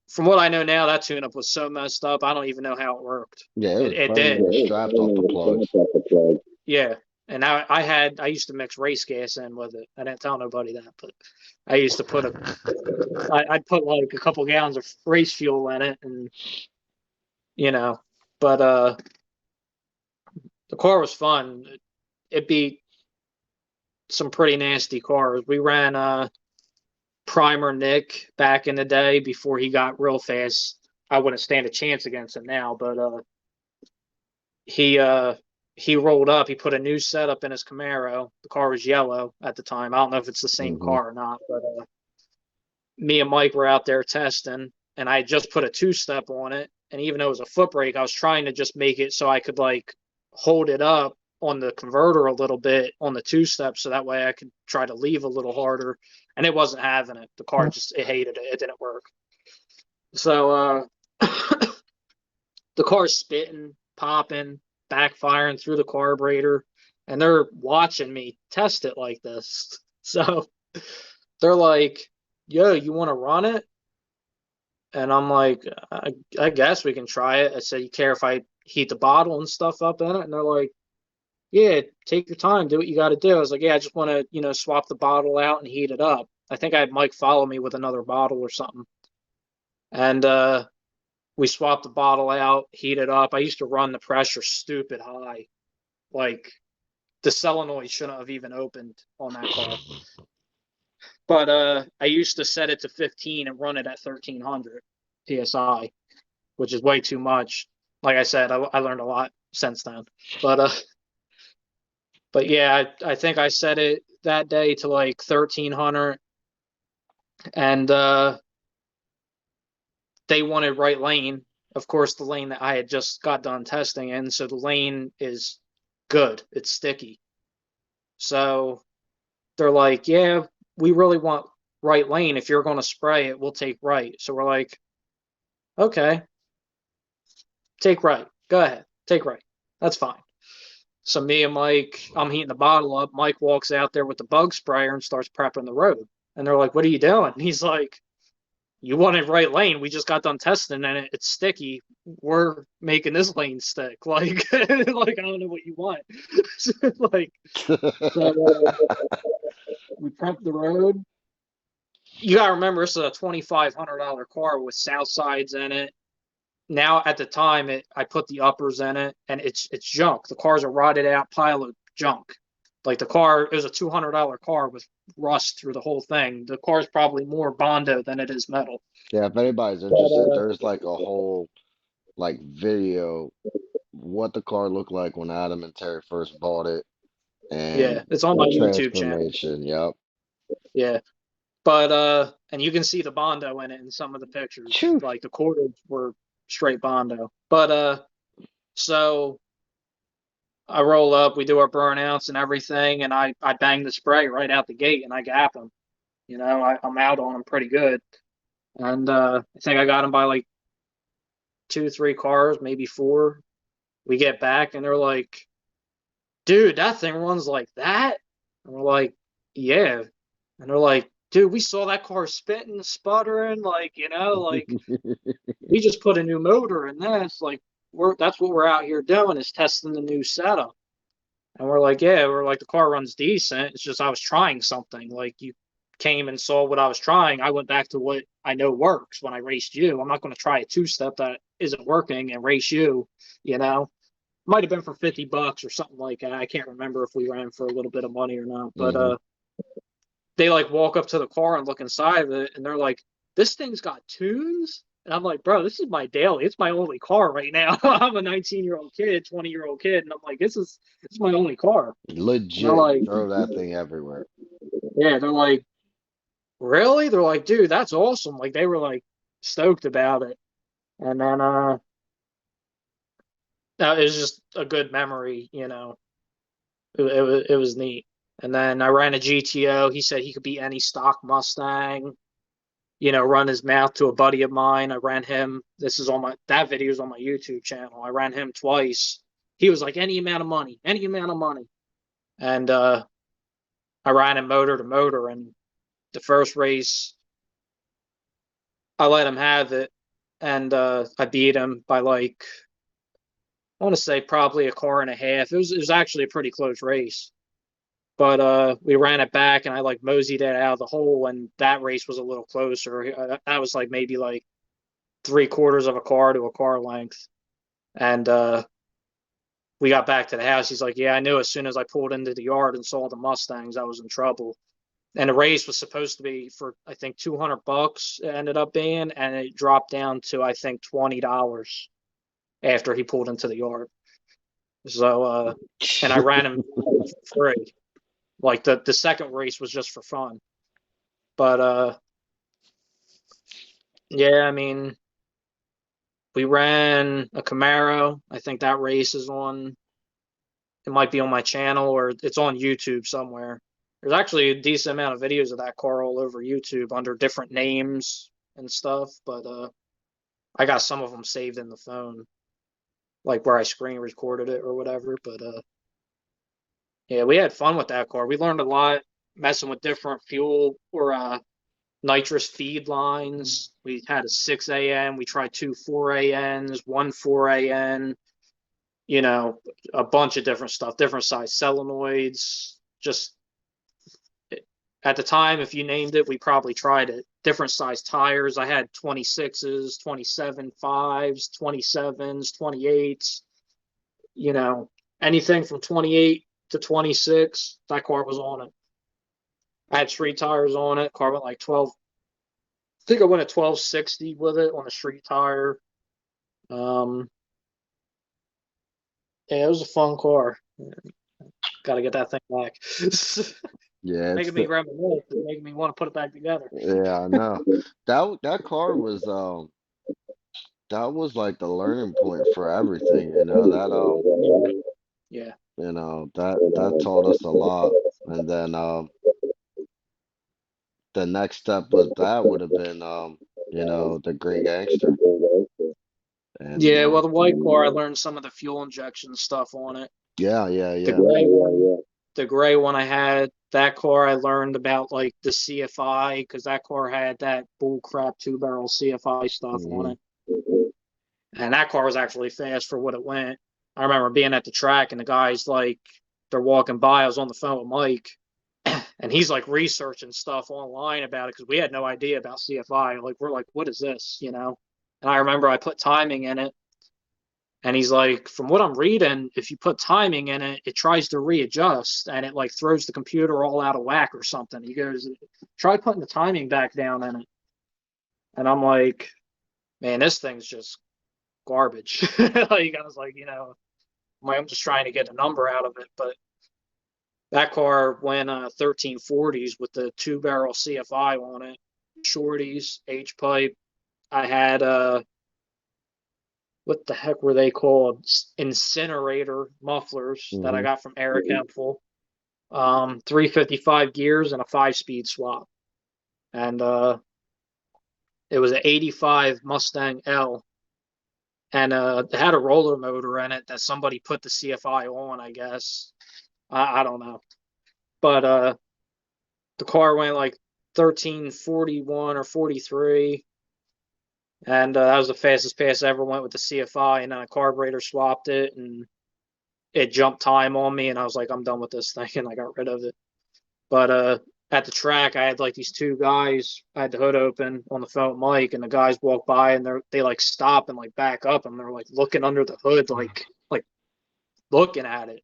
from what I know now, that tune-up was so messed up. I don't even know how it worked. Yeah, it was It did. burning the straps off the plugs. Yeah. And I used to mix race gas in with it. I didn't tell nobody that, but I used to I'd put like a couple gallons of race fuel in it, and you know, but the car was fun. It beat some pretty nasty cars. We ran Primer Nick back in the day before he got real fast. I wouldn't stand a chance against him now, but he uh he rolled up. He put a new setup in his Camaro. The car was yellow at the time. I don't know if it's the same Hmm. car or not, but me and Mike were out there testing, and I just put a two-step on it. And even though it was a foot brake, I was trying to just make it so I could like hold it up on the converter a little bit on the two-step, so that way I could try to leave a little harder. And it wasn't having it. The car just, it hated it. It didn't work. So the car's spitting, popping, backfiring through the carburetor, and they're watching me test it like this. So they're like, "Yo, you want to run it?" And I'm like, I guess we can try it. I said, "You care if I heat the bottle and stuff up in it?" And they're like, "Yeah, take your time, do what you got to do." I was like, "Yeah, I just want to, swap the bottle out and heat it up." I think I had Mike follow me with another bottle or something. And we swapped the bottle out, heat it up. I used to run the pressure stupid high. Like the solenoid shouldn't have even opened on that car. But I used to set it to 15 and run it at 1300 PSI, which is way too much. Like I said, I learned a lot since then. But yeah, I think I set it that day to like 1300, and they wanted right lane, of course, the lane that I had just got done testing in, so the lane is good. It's sticky. So they're like, yeah, we really want right lane. If you're going to spray it, we'll take right. So we're like, okay, take right. Go ahead, take right. That's fine. So me and Mike, I'm heating the bottle up. Mike walks out there with the bug sprayer and starts prepping the road. And they're like, "What are you doing?" And he's like, "You wanted right lane. We just got done testing and it's sticky. We're making this lane stick. Like, like I don't know what you want." Like, so we prepped the road. You gotta remember, it's a $2,500 car with south sides in it. Now at the time, I put the uppers in it, and it's junk. The car's a rotted out pile of junk. Like the car is a $200 car with rust through the whole thing. The car's probably more Bondo than it is metal. Yeah, if anybody's But interested, there's like a whole like video what the car looked like when Adam and Terry first bought it yeah, and it's on the my YouTube channel. transformation. Yep. Yeah, but and you can see the Bondo in it in some of the pictures. Phew. Like the quarters were straight Bondo. But so I roll up, we do our burnouts and everything, and I bang the spray right out the gate and I gap him. You know, I'm out on him pretty good. And I think I got him by like two, three cars, maybe four. We get back and they're like, dude, that thing runs like that? And we're like, yeah. And they're like, dude, we saw that car spitting, sputtering, like, like we just put a new motor in this. Like, that's what we're out here doing is testing the new setup. And we're like, yeah, we're like, the car runs decent. It's just I was trying something. Like, you came and saw what I was trying. I went back to what I know works when I raced you. I'm not going to try a two step that isn't working and race you, you know? Might have been for $50 or something like that. I can't remember if we ran for a little bit of money or not. But Hmm. they like walk up to the car and look inside of it and they're like, this thing's got tunes? And I'm like, bro, this is my daily. It's my only car right now. I'm a 19-year-old kid, 20-year-old kid, and I'm like, this is my only car. And they're Legit like, drove that thing everywhere. yeah, they're like, really? They're like, dude, that's awesome. Like they were like stoked about it. And then it was just a good memory, it was neat. And then I ran a GTO. He said he could beat any stock Mustang, run his mouth to a buddy of mine. I ran him. That video is on my YouTube channel. I ran him twice. He was like, any amount of money, any amount of money. And I ran him motor to motor. And the first race, I let him have it. And I beat him by like, I want to say probably a car and a half. It was actually a pretty close race. But we ran it back and I like moseyed it out of the hole and that race was a little closer. That was like maybe like three-quarters of a car to a car length. And we got back to the house. He's like, yeah, I knew as soon as I pulled into the yard and saw the Mustangs, I was in trouble. And the race was supposed to be for I think $200 it ended up being, and it dropped down to I think $20 after he pulled into the yard. So and I ran him for free. Like the second race was just for fun. But yeah, I mean, we ran a Camaro. I think that race is on. It might be on my channel or it's on YouTube somewhere. There's actually a decent amount of videos of that car all over YouTube under different names and stuff. But I got some of them saved in the phone, like where I screen recorded it or whatever. But yeah, we had fun with that car. We learned a lot messing with different fuel or nitrous feed lines. We had a 6AN. We tried two 4ANs, one 4AN, a bunch of different stuff, different size solenoids. Just at the time, if you named it, we probably tried it. Different size tires. I had 26s, 27 fives, 27s, 28s, anything from 28 to 26. That car was on it. I had street tires on it. Car went like 12. I think I went at 1260 with it on a street tire. Um, yeah, it was a fun car. Got to get that thing back. Yeah, it's Making me the reminisce, making me want to put it back together. yeah, I know. That car was that was like the learning point for everything, that Yeah. that taught us a lot. And then the next step with that would have been the Green Gangster. And Yeah, well, the white car, I learned some of the fuel injection stuff on it. yeah, yeah, The yeah. gray one, the gray one I had, that car I learned about like the CFI because that car had that bull crap 2 barrel CFI stuff on Hmm. it. And that car was actually fast for what it went. I remember being at the track and the guys like they're walking by. I was on the phone with Mike and he's like researching stuff online about it because we had no idea about CFI. Like we're like, what is this? And I remember I put timing in it, and he's like, from what I'm reading, if you put timing in it, it tries to readjust and it like throws the computer all out of whack or something. He goes, try putting the timing back down in it, and I'm like, man, this thing's just garbage. Like I was like, I'm just trying to get a number out of it, but that car went 1340s with the 2 barrel CFI on it, shorties, H pipe. I had what the heck were they called? Incinerator mufflers that I Hmm. got from Eric Hempel. 355 gears and a 5-speed swap, and it was an '85 Mustang L, and it had a roller motor in it that somebody put the CFI on, I guess. I don't know, but the car went like 1341 or 43, and that was the fastest pass I ever went with the CFI. And then a carburetor swapped it, and it jumped time on me, and I was like, I'm done with this thing, and I got rid of it. But at the track, I had like these two guys. I had the hood open on the phone with Mike, and the guys walk by, and they like stop and like back up, and they're like looking under the hood, like looking at it,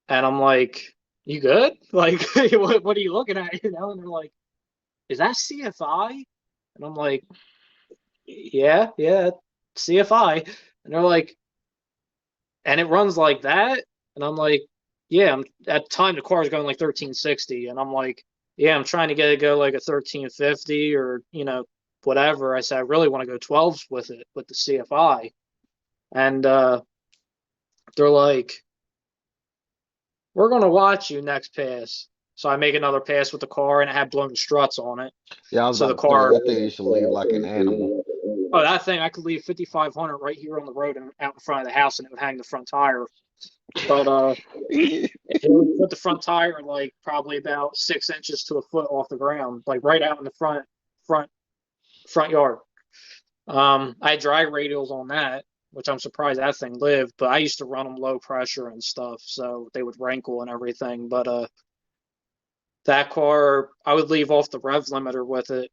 and I'm like, "You good? Like, what are you looking at? And they're like, "Is that CFI?" And I'm like, "Yeah, yeah, CFI." And they're like, "And it runs like that?" And I'm like, "Yeah." At the time the car is going like 1360, and I'm like, "Yeah, I'm trying to get it go like a 1350 or whatever." I said, "I really want to go 12s with it with the CFI," and they're like, "We're gonna watch you next pass." So I make another pass with the car, and it had blown struts on it. Yeah, I was So the about to say car, that thing used to leave like an animal. oh, that thing, I could leave 5,500 right here on the road and out in front of the house, and it would hang the front tire. But it would put the front tire like probably about 6 inches to a foot off the ground, like right out in the front front yard. I had drag radials on that, which I'm surprised that thing lived. But I used to run them low pressure and stuff, so they would rankle and everything. But that car, I would leave off the rev limiter with it.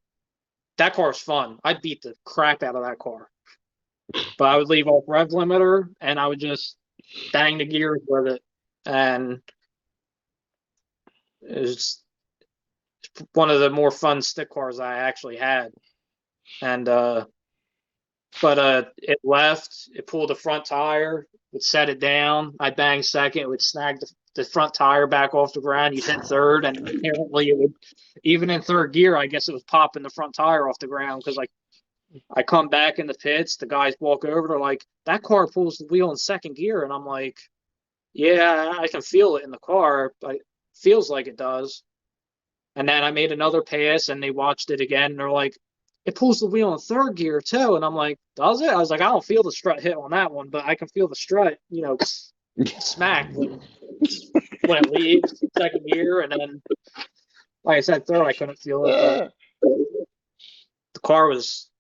That car's fun. I'd beat the crap out of that car, but I would leave off rev limiter and I would just bang the gears with it, and it's one of the more fun stick cars I actually had. And but it left, it pulled the front tire, would set it down. I bang second, it would snag the front tire back off the ground. You'd hit third, and apparently it would, even in third gear, I guess it was popping the front tire off the ground because like I come back in the pits, the guys walk over, they're like, that car pulls the wheel in second gear, and I'm like, yeah, I can feel it in the car, but it feels like it does. And then I made another pass and they watched it again and they're like, it pulls the wheel in third gear too. And I'm like, does it? I was like, I don't feel the strut hit on that one, but I can feel the strut, smack when it leaves second gear. And then, like I said, third, I couldn't feel it, but the car was,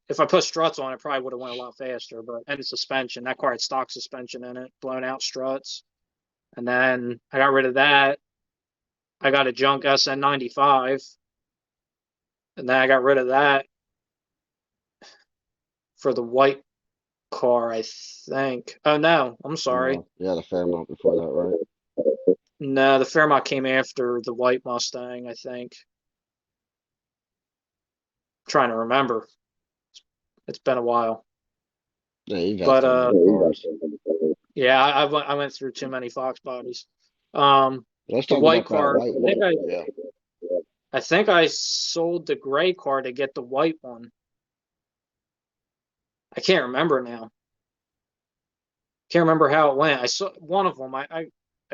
if I put struts on it, probably would have went a lot faster. But and suspension, that car had stock suspension in it, blown out struts. And then I got rid of that. I got a junk SN95, and then I got rid of that for the white car, I think. Oh no, I'm sorry. No, you had a fair amount before that, right? No, the Fairmont came after the white Mustang, I think. I'm trying to remember. It's been a while. Yeah, you got But too many cars. yeah, I went through too many Fox bodies. Um, Let's the talk white about that car, white one. Yeah. I think I sold the gray car to get the white one. I can't remember now. Can't remember how it went. I saw one of them. I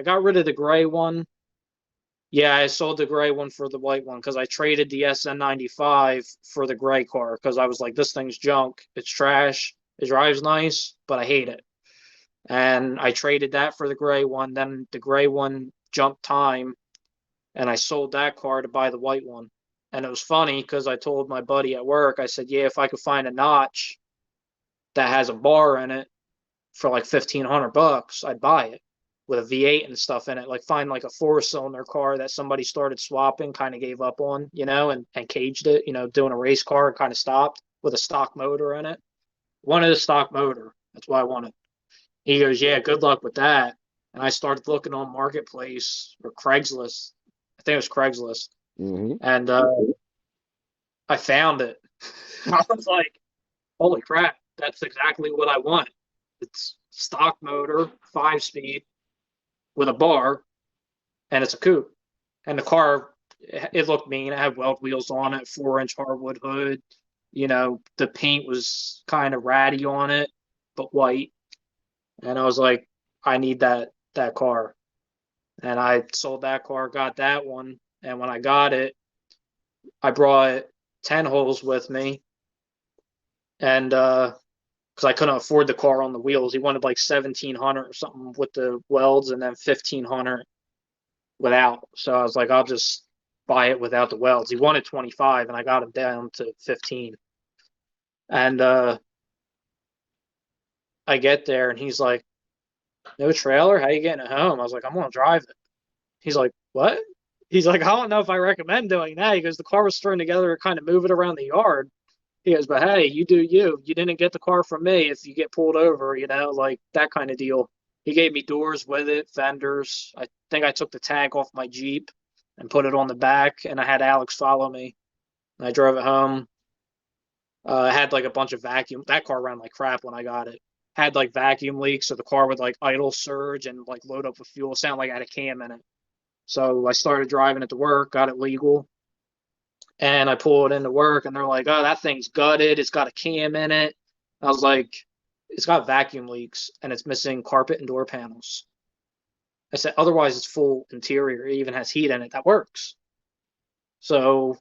got rid of the gray one. Yeah, I sold the gray one for the white one because I traded the SN95 for the gray car because I was like, this thing's junk. It's trash. It drives nice, but I hate it. And I traded that for the gray one. Then the gray one jumped time, and I sold that car to buy the white one. And it was funny because I told my buddy at work, I said, yeah, if I could find a notch that has a bar in it for like 1,500 bucks, I'd buy it with a V8 and stuff in it. Like find like a four-cylinder car that somebody started swapping, kind of gave up on, and caged it, doing a race car and kind of stopped with a stock motor in it. Wanted a stock motor. That's why I wanted. He goes, yeah, good luck with that. And I started looking on Marketplace or Craigslist. I think it was Craigslist. Hmm. And I found it. I was like, holy crap, that's exactly what I want. It's stock motor, 5 speed with a bar, and it's a coupe. And the car, it looked mean. It had weld wheels on it, 4-inch hardwood hood. The paint was kind of ratty on it, but white. And I was like, I need that car. And I sold that car, got that one. And when I got it, I brought 10 holes with me. And because I couldn't afford the car on the wheels, he wanted like 1,700 or something with the welds, and then 1,500 without. So I was like, I'll just buy it without the welds. He wanted 25, and I got him down to 15. And I get there, and he's like, no trailer? How you getting it home? I was like, I'm gonna drive it. He's like, what? He's like, I don't know if I recommend doing that. He goes, the car was thrown together to kind of move it around the yard. He goes, but hey, you do you. You didn't get the car from me if you get pulled over, like that kind of deal. He gave me doors with it, fenders. I think I took the tag off my Jeep and put it on the back, and I had Alex follow me. And I drove it home. I had like a bunch of vacuum. That car ran like crap when I got it. Had like vacuum leaks, so the car would like idle surge and like load up with fuel. Sound like I had a cam in it. So I started driving it to work, got it legal, and I pull it into work, and they're like, "Oh, that thing's gutted. It's got a cam in it." I was like, "It's got vacuum leaks, and it's missing carpet and door panels." I said, "Otherwise, it's full interior. It even has heat in it. That works." So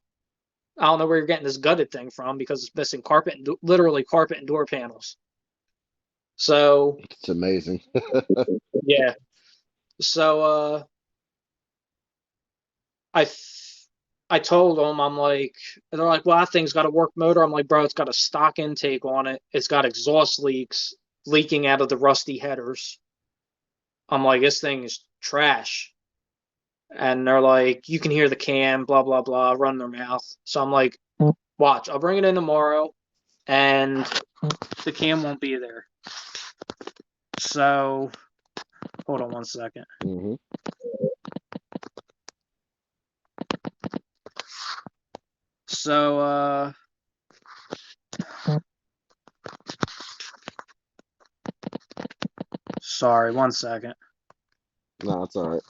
I don't know where you're getting this gutted thing from because it's missing carpet and literally carpet and door panels. So It's amazing. yeah. So I I told them, I'm like, and they're like, well, that thing's got a work motor. I'm like, bro, it's got a stock intake on it. It's got exhaust leaks leaking out of the rusty headers. I'm like, this thing is trash. And they're like, you can hear the cam, blah, blah, blah, run their mouth. So I'm like, watch, I'll bring it in tomorrow and the cam won't be there. So hold on one second. Hmm. So, sorry, one second. No, it's all right.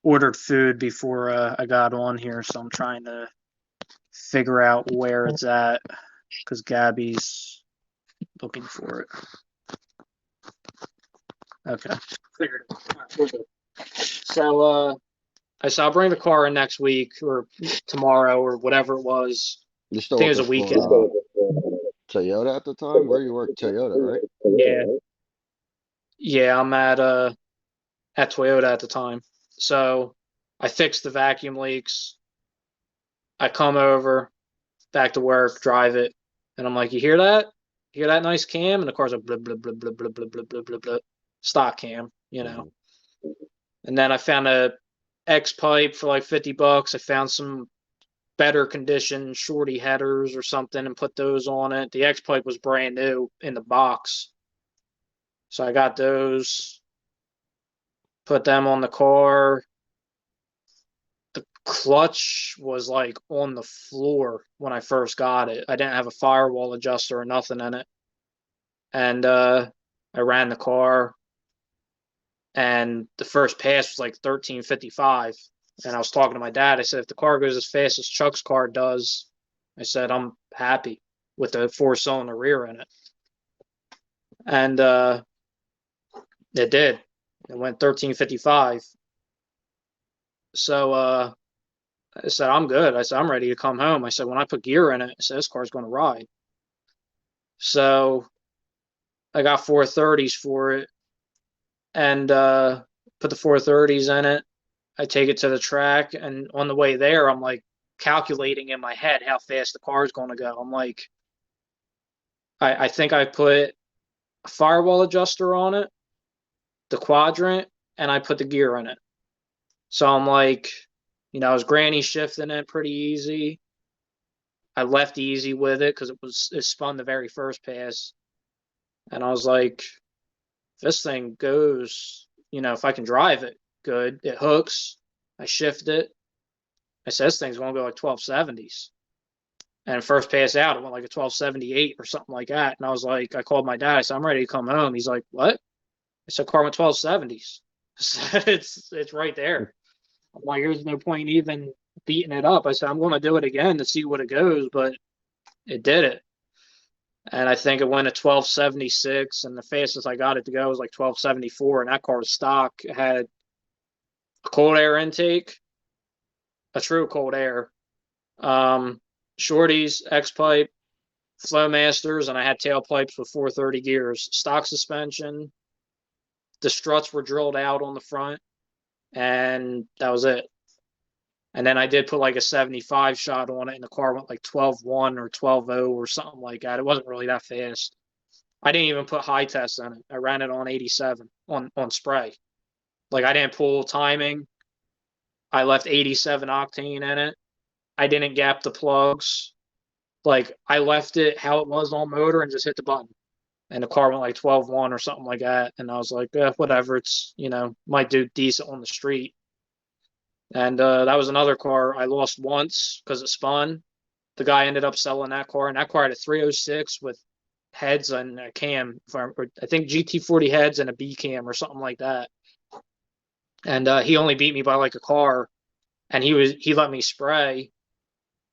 Ordered food before I got on here, so I'm trying to figure out where it's at because Gabby's looking for it. Okay, figured it. All right, we're good. So, I said I'll bring the car in next week or tomorrow or whatever it was. You're I still think it was a working weekend. for Toyota at the time? Where you work? Toyota, right? Yeah, yeah, I'm at Toyota at the time. So I fixed the vacuum leaks. I come over, back to work, drive it, and I'm like, you hear that? You hear that nice cam? And the car's like, blah, blah, blah, blah, blah, blah, blah, blah, blah, blah. Stock cam. Hmm. And then I found a X pipe for like 50 bucks. I found some better condition shorty headers or something and put those on it. The X pipe was brand new in the box. So I got those, put them on the car. The clutch was like on the floor when I first got it. I didn't have a firewall adjuster or nothing in it. And I ran the car, and the first pass was like 13:55. And I was talking to my dad. I said, if the car goes as fast as Chuck's car does, I said, I'm happy. with the 4-cylinder rear in it. And it did. It went 1355. So I said, I'm good. I said, I'm ready to come home. I said, when I put gear in it, I said, this car's going to ride. So I got 430s for it and put the 430s in it. I take it to the track, and on the way there, I'm like calculating in my head how fast the car's going to go. I'm like, I think I put a firewall adjuster on it, the quadrant, and I put the gear in it. So I'm like, I was granny shifting it pretty easy. I left easy with it because it spun the very first pass, and I was like, this thing goes, if I can drive it good, it hooks. I shift it. I said, this thing's going to go like 1270s. And first pass out, it went like a 1278 or something like that. And I was like, I called my dad. I said, I'm ready to come home. He's like, what? I said, car went 1270s. It's right there. I'm like, there's no point even beating it up. I said, I'm going to do it again to see what it goes, but it did it. And I think it went at 1276, and the fastest I got it to go was like 1274. And that car was stock. It had a cold air intake, a true cold air, shorties, X pipe, Flowmasters, and I had tailpipes with 430 gears, stock suspension. The struts were drilled out on the front, and that was it. And then I did put like a 75 shot on it, and the car went like 12.1 or 12.0 or something like that. It wasn't really that fast. I didn't even put high tests in it. I ran it on 87 on spray. Like I didn't pull timing. I left 87 octane in it. I didn't gap the plugs. Like I left it how it was on motor and just hit the button. And the car went like 12.1 or something like that. And I was like, whatever. It's, might do decent on the street. And that was another car I lost once because it spun. The guy ended up selling that car, and that car had a 306 with heads and a cam. I think GT40 heads and a B cam or something like that. And he only beat me by like a car, and he let me spray,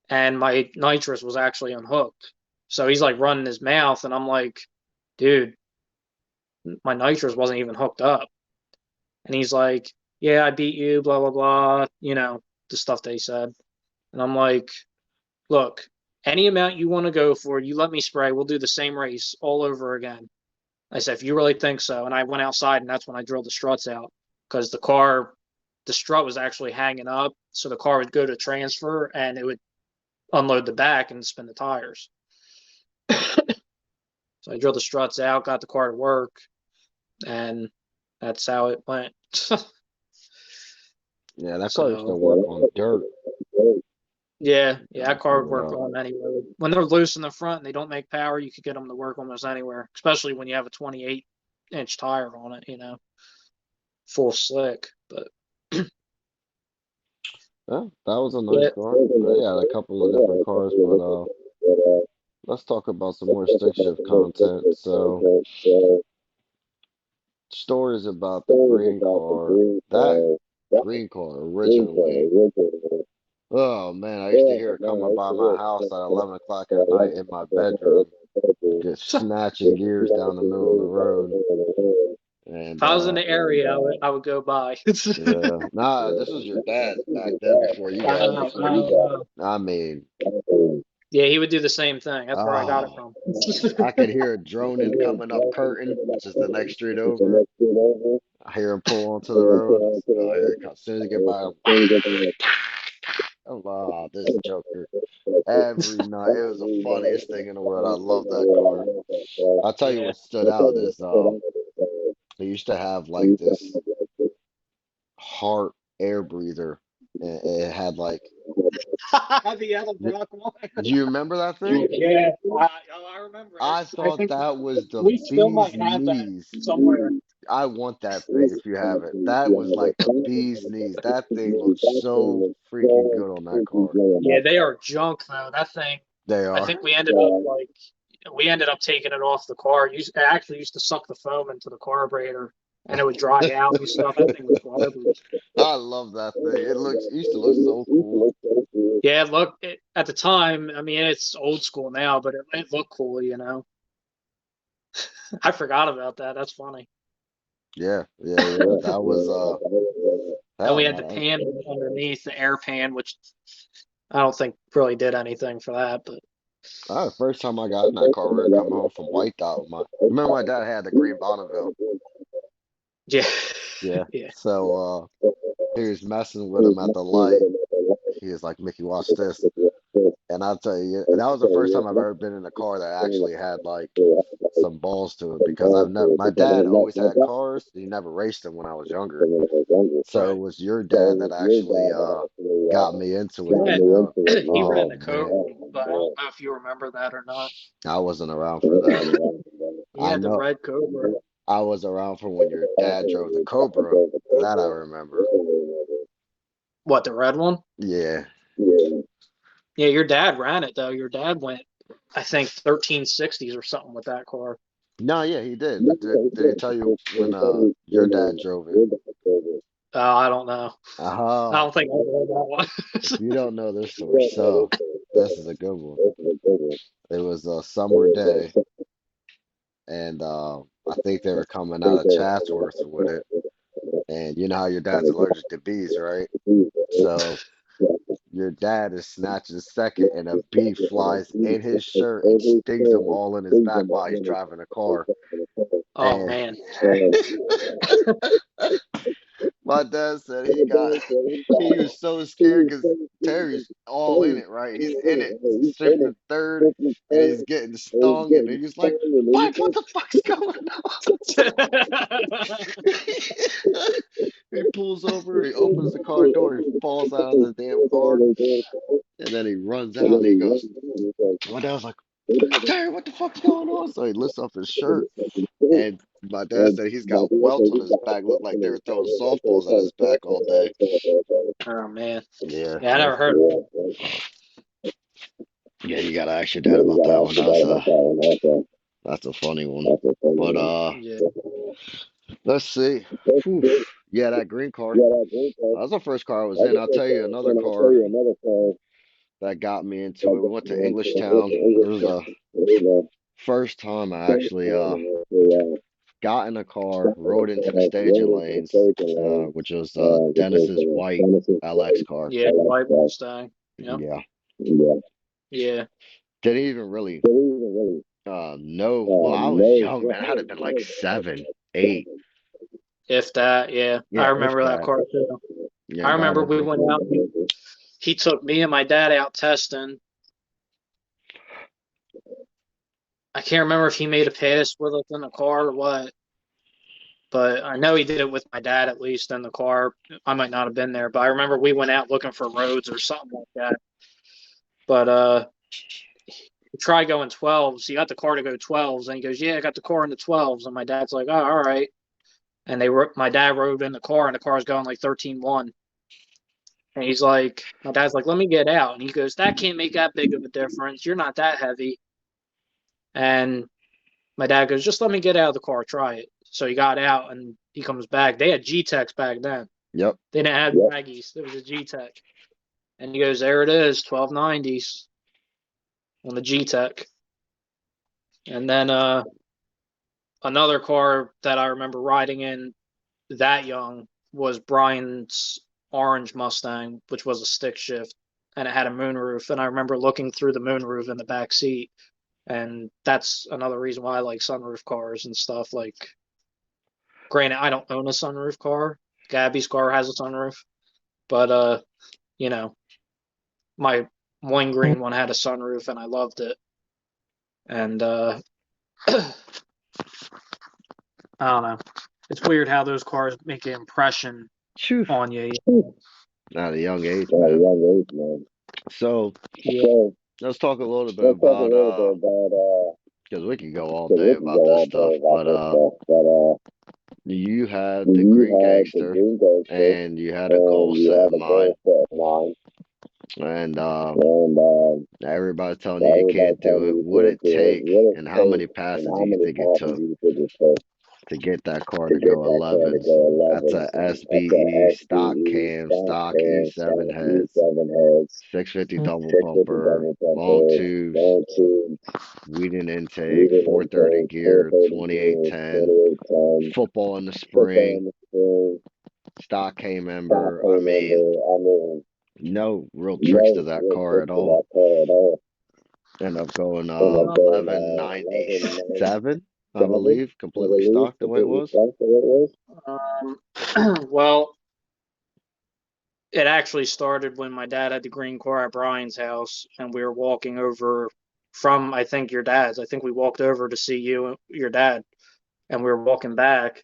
and my nitrous was actually unhooked. So he's like running his mouth, and I'm like, dude, my nitrous wasn't even hooked up. And he's like, yeah, I beat you, blah, blah, blah, the stuff they said. And I'm like, look, any amount you want to go for, you let me spray, we'll do the same race all over again. I said, if you really think so. And I went outside, and that's when I drilled the struts out because the strut was actually hanging up. So the car would go to transfer, and it would unload the back and spin the tires. So I drilled the struts out, got the car to work, and that's how it went. Yeah, that car used to work on dirt. Yeah, that car would work Yeah. on anywhere. When they're loose in the front and they don't make power, you could get them to work almost anywhere, especially when you have a 28-inch tire on it, full slick. But Yeah, that was a nice yeah, car. Yeah, a couple of different cars, but let's talk about some more stick shift content. So, stories about the green car. That green car originally. Oh man, I used to hear it coming by my house at 11 o'clock at night in my bedroom, just snatching gears down the middle of the road. if And I was in the area, I would go by. yeah, nah, this was your dad back then before you got here. I mean, Yeah, he would do the same thing. That's where I got it oh, from. I could hear it droning coming up Curtin, which is the next street over. I hear him pull onto the road. Oh, here it comes. As soon as he get by him, oh, this Joker. Every night, it was the funniest thing in the world. I love that car. I'll tell you Yeah. what stood out is they used to have like this heart air breather. And it had like, The yellow do block one. you remember that thing? Yeah, I remember. I I thought think that was the we still bee's might have that knees. somewhere. I want that thing if you have it. That was like the bee's knees. That thing looked so freaking good on that car. Yeah, they are junk though. That thing. They I are. think we ended up taking it off the car. It actually used to suck the foam into the carburetor. and it would dry out and stuff. That thing was garbage. I love that thing. It used to look so cool. Yeah, look, at the time, I mean, it's old school now, but it looked cool, you know. I forgot about that. That's funny. Yeah, yeah, yeah. That was And we hell had the man. pan underneath, the air pan, which I don't think really did anything for that, but The first time I got in that car, we were coming home from White Dot with my. Remember my dad had the green Bonneville. yeah, Yeah. yeah. So he was messing with him at the light. He was like, "Mickey, watch this." And I'll tell you, that was the first time I've ever been in a car that actually had like some balls to it because I've never. My dad always had cars. He never raced them when I was younger. So it Right. was your dad that actually got me into it. Yeah, And he ran oh the man, Cobra, but I don't know if you remember that or not. I wasn't around for that. He I had the know red Cobra. I was around for when your dad drove the Cobra. That I remember. What, the red one? Yeah. Yeah, your dad ran it though. Your dad went, I think, 1360s or something with that car. No, yeah, he did. But did he tell you when your dad drove it? I don't know. I Aha. don't think I know that If one. you don't know this story, so this is a good one. It was a summer day, and I think they were coming out of Chatsworth with it. And you know how your dad's allergic to bees, right? So your dad is snatching second, and a bee flies in his shirt and stings him all in his back while he's driving a car. Oh And man. my dad said he was so scared because Terry's all in it, right? He's in it, straight from third, and he's getting stung, and he's like, "Mike, what the fuck's going on?" He pulls over, he opens the car door, he falls out of the damn car, and then he runs out, and he goes, my dad was like, Terry, what the fuck's going on? So he lifts off his shirt, and my dad said he's got welts on his back, look like they were throwing softballs at his back all day. Oh man. Yeah, Yeah, I never heard of that. yeah, you gotta ask your dad about that one. That's a funny one. But Yeah. let's see. Whew. Yeah, that green car. That was the first car I was in. I'll tell you another car that got me into it. We went to Englishtown. It was the first time I actually got in a car, rode into the staging lanes, which was Dennis's white LX car. Yeah, the white Mustang. Yep. Yeah, Yeah. didn't even really know. Well, I was young, man. I had to been like 7, 8. If that, yeah. I Yeah, if remember that that. car too. Yeah, I got remember we into. went out, he took me and my dad out testing. I can't remember if he made a pass with us in the car or what, but I know he did it with my dad at least in the car. I might not have been there, but I remember we went out looking for roads or something like that. But we tried going 12s. He got the car to go 12s, and he goes, "Yeah, I got the car in the 12s." And my dad's like, "Oh, all right." And my dad rode in the car, and the car's going like 13-1. And he's like, my dad's like, "Let me get out." And he goes, "That can't make that big of a difference. You're not that heavy." And my dad goes, "Just let me get out of the car, try it." So he got out and he comes back. They had G-Techs back then. Yep. They didn't have Maggies. It was a G-Tech. And he goes, "There it is, 1290s on the G-Tech." And then another car that I remember riding in that young was Brian's orange Mustang, which was a stick shift, and it had a moonroof. And I remember looking through the moonroof in the back seat, and that's another reason why I like sunroof cars and stuff. Like, granted, I don't own a sunroof car. Gabby's car has a sunroof, but you know, my one green one had a sunroof, and I loved it. And I don't know. It's weird how those cars make an impression Phew. on you. At a young age, man. So Yeah. let's talk a little bit about because we could go all day about this stuff, but you had the Green Gangster and you had a goal set in mind, and everybody's telling you you can't do it. What it take and how many passes do you think it took? to get that car to to get go that car to 11s. go That's a 11s. That's a SBE stock SBE cam, stock stock cam, E7 stock heads, E7 heads, 650 double 650 pumper, double long pumper, tubes, long tube, Whedon intake, leading 430 intake, gear, 430 gear, 2810, 2810, football in the football spring, in the spring, stock K stock member. I came mean, member. I mean, no real tricks to no that real car trick at to all. that car at all. End up going And I'm going 1197, 1197, I I believe, completely believe, stock the way it completely was. stock the way it was. Well, it actually started when my dad had the green car at Brian's house, and we were walking over from, I think, your dad's. I think we walked over to see you, your dad, and we were walking back.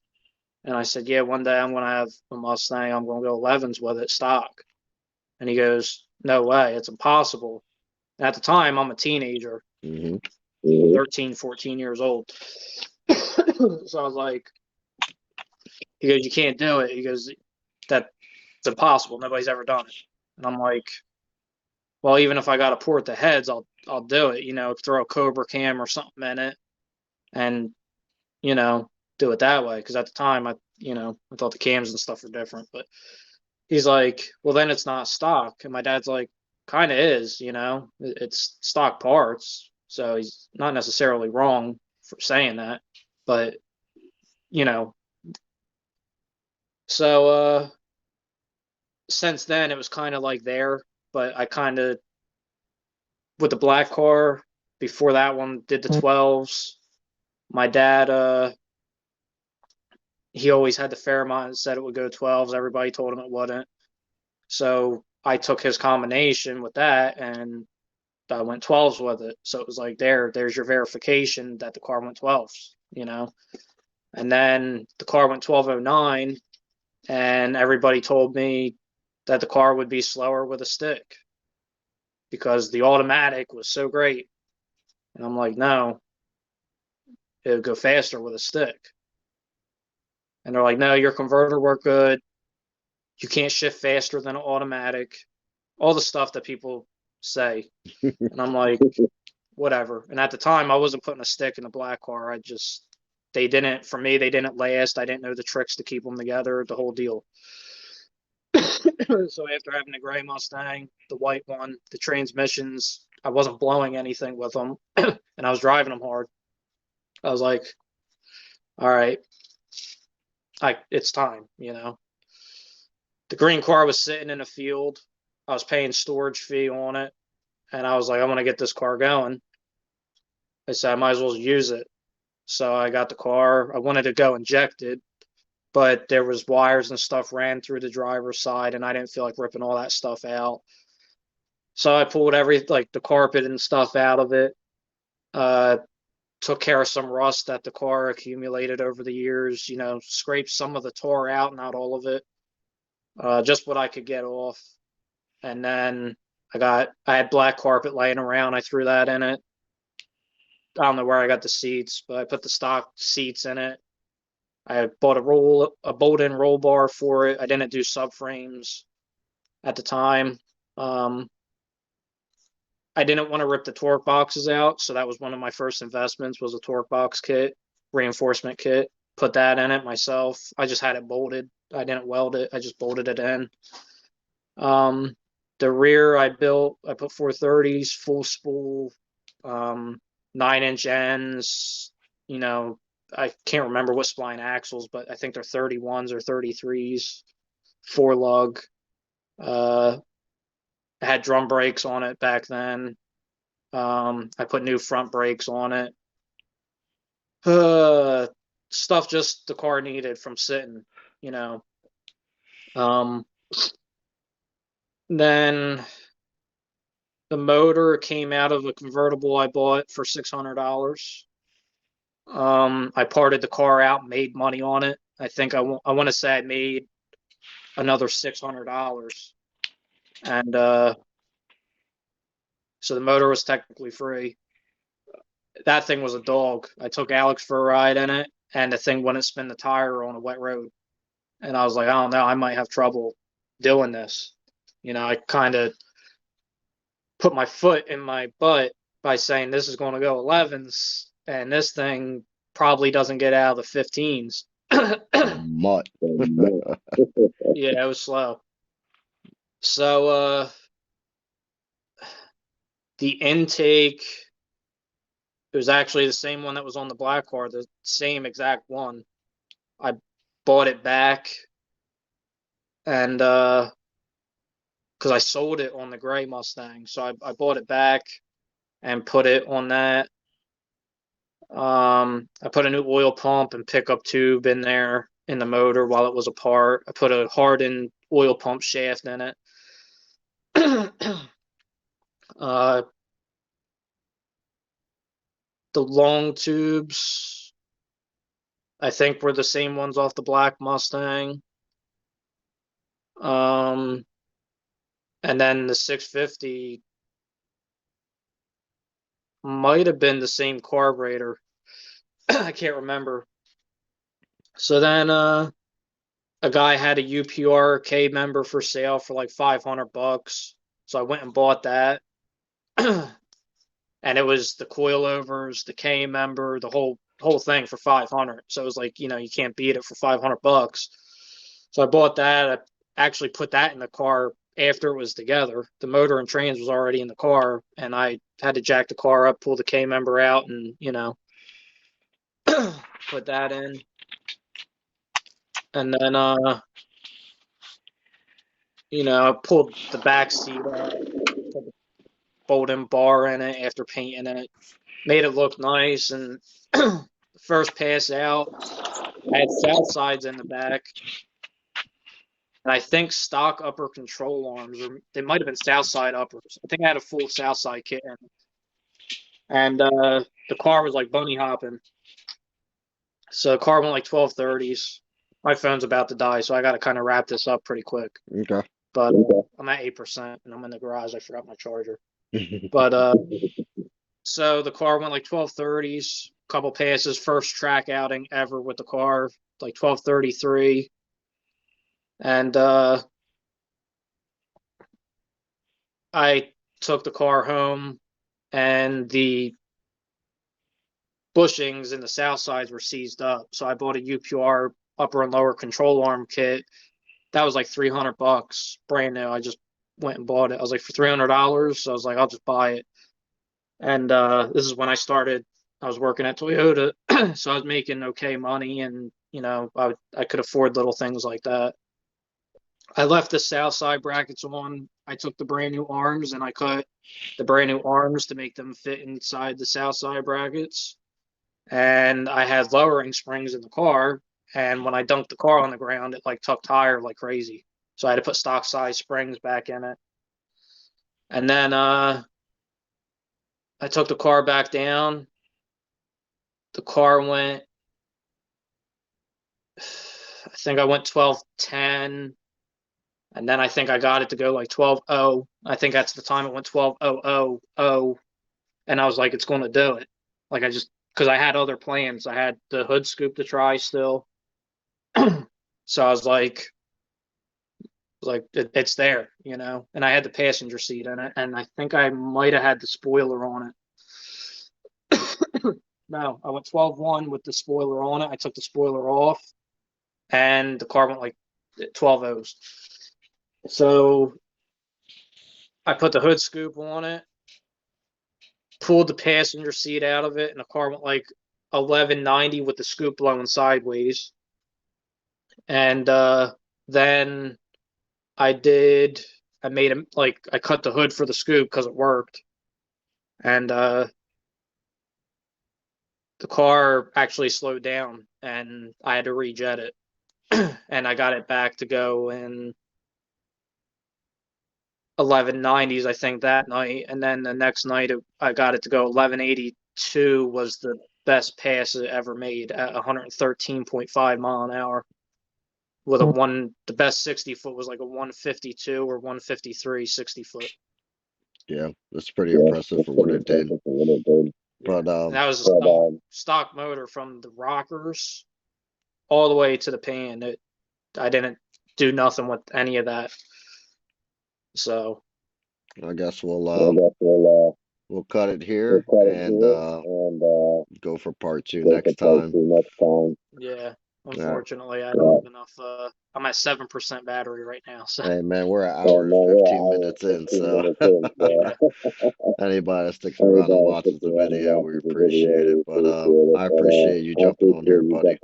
And I said, "Yeah, one day I'm going to have a Mustang. I'm going to go 11s with it stock." And he goes, "No way. It's impossible." And at the time, I'm a teenager, Hmm. 13, 14 years old. So I was like, he goes, "You can't do it." He goes, "That's impossible. Nobody's ever done it." And I'm like, well, even if I got to port the heads, I'll do it. Throw a Cobra cam or something in it, and you know, do it that way. Because at the time, I thought the cams and stuff were different. But he's like, well, then it's not stock, and my dad's like, kind of is. It's stock parts, so he's not necessarily wrong for saying that. But you know, so since then it was kind of like there, but I kind of with the black car before that one did the 12s. My dad, he always had the Fairmont and said it would go 12s. Everybody told him it wouldn't. So I took his combination with that and I went 12s with it. So it was like there's your verification that the car went 12s. And then the car went 1209 and everybody told me that the car would be slower with a stick because the automatic was so great. And I'm like, no, it would go faster with a stick. And they're like, no, your converter worked good. You can't shift faster than an automatic. All the stuff that people say. And I'm like, whatever. And at the time, I wasn't putting a stick in the black car. They didn't, for me, they didn't last. I didn't know the tricks to keep them together, the whole deal. So after having the gray Mustang, the white one, the transmissions, I wasn't blowing anything with them and I was driving them hard. I was like, all right, it's time. The green car was sitting in a field. I was paying storage fee on it. And I was like, I want to get this car going. I said, I might as well use it. So I got the car. I wanted to go injected, but there was wires and stuff ran through the driver's side, and I didn't feel like ripping all that stuff out. So I pulled like the carpet and stuff out of it. Uh, Took care of some rust that the car accumulated over the years. Scraped some of the tar out, not all of it. Just what I could get off. And then I had black carpet laying around. I threw that in it. I don't know where I got the seats, but I put the stock seats in it. I bought a bolt-in roll bar for it. I didn't do subframes at the time. Um, I didn't want to rip the torque boxes out, so that was one of my first investments was a torque box kit, reinforcement kit. Put that in it myself. I just had it bolted. I didn't weld it. I just bolted it in. Um, the rear I put 430s, full spool, 9-inch ends. You know, I can't remember what spline axles, but I think they're 31s or 33s. Four lug. I had drum brakes on it back then. I put new front brakes on it. Uh, Stuff just the car needed from sitting, you know. Um, then the motor came out of a convertible I bought for $600. I parted the car out, made money on it. I think I want to say I made another $600, and so the motor was technically free. That thing was a dog. I took Alex for a ride in it, and the thing wouldn't spin the tire on a wet road. And I was like, I don't know, I might have trouble doing this. I kind of put my foot in my butt by saying this is going to go 11s, and this thing probably doesn't get out of the 15s. Mutt. Yeah, it was slow. So the intake, it was actually the same one that was on the black car, the same exact one. I bought it back, and because I sold it on the gray Mustang, so I bought it back and put it on that. I put a new oil pump and pickup tube in there in the motor while it was apart. I put a hardened oil pump shaft in it. uh, the long tubes, I think, were the same ones off the black Mustang. Um, and then the 650 might have been the same carburetor. I can't remember. So then a guy had a UPR K member for sale for like $500. So I went and bought that. And it was the coilovers, the K member, the whole thing for 500. So it was like, you can't beat it for $500. So I bought that. I actually put that in the car after it was together. The motor and trans was already in the car, and I had to jack the car up, pull the K member out, and put that in. And then I pulled the back seat out, put the folding bar in it after painting it, made it look nice. And first pass out, I had south sides in the back, and I think stock upper control arms, or they might have been south side uppers. I think I had a full south side kit in, and the car was like bunny hopping. So the car went like 1230s. My phone's about to die, so I got to kind of wrap this up pretty quick. Okay. But I'm at 8%, and I'm in the garage. I forgot my charger. But so the car went like 1230s, couple passes, first track outing ever with the car, like 1233. And I took the car home, and the bushings in the south sides were seized up. So I bought a UPR upper and lower control arm kit. That was like $300, brand new. I just went and bought it. I was like, for $300. So I was like, I'll just buy it. And this is when I started. I was working at Toyota, so I was making okay money, and I could afford little things like that. I left the south side brackets on. I took the brand new arms and I cut the brand new arms to make them fit inside the south side brackets. And I had lowering springs in the car. And when I dunked the car on the ground, it like tucked higher like crazy. So I had to put stock size springs back in it. And then I took the car back down. The car went, I think I went 1210. And then I think I got it to go like 12.0. I think that's the time it went 12.000. And I was like, it's going to do it. Like, because I had other plans. I had the hood scoop to try still. So I was like, it's there, and I had the passenger seat in it. And I think I might have had the spoiler on it. No, I went 12.1 with the spoiler on it. I took the spoiler off, and the car went like 12 O's. So I put the hood scoop on it, pulled the passenger seat out of it, and the car went like 1190 with the scoop blowing sideways. And then I made him, like, I cut the hood for the scoop because it worked. And the car actually slowed down, and I had to rejet it. And I got it back to go in 1190s, I think, that night. And then the next night, I got it to go 1182 was the best pass it ever made at 113.5 mile an hour. With the best 60 foot was like a 152 or 153 60 foot. Yeah, that's pretty impressive for what it did. But that was a stock motor from the rockers all the way to the pan. I didn't do nothing with any of that. So I guess we'll we'll cut it here and go for part two next time. Yeah. All right. Unfortunately, I don't have enough. I'm at 7% battery right now. So Hey man, we're an hour and 15 minutes in, so yeah. anybody that sticks around and watches the video, we appreciate it. But I appreciate you jumping on here, buddy.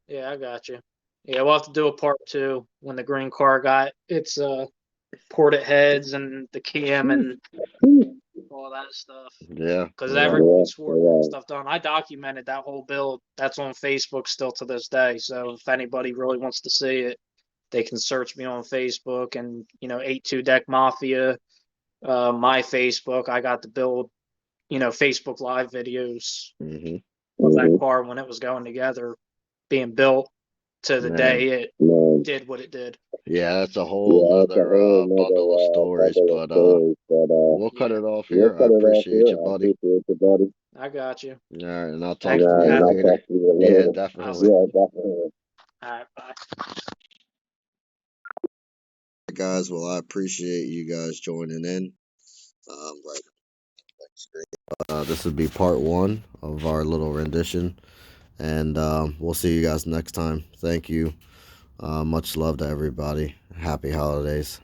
Yeah, I got you. Yeah, we'll have to do a part two when the green car got its ported heads and the cam and all that stuff. Yeah. Because everyone swore that stuff done. I documented that whole build. That's on Facebook still to this day. So if anybody really wants to see it, they can search me on Facebook and 82 Deck Mafia, my Facebook. I got the build, Facebook Live videos of that car when it was going together, being built to the day it did what it did. Yeah, that's a whole nother bundle of stories, but we'll cut it off here. I appreciate you, buddy. I got you. All right, and I'll talk to you later. Yeah, definitely. All right, bye. Guys, well, I appreciate you guys joining in. This would be part one of our little rendition, and we'll see you guys next time. Thank you. Much love to everybody. Happy holidays.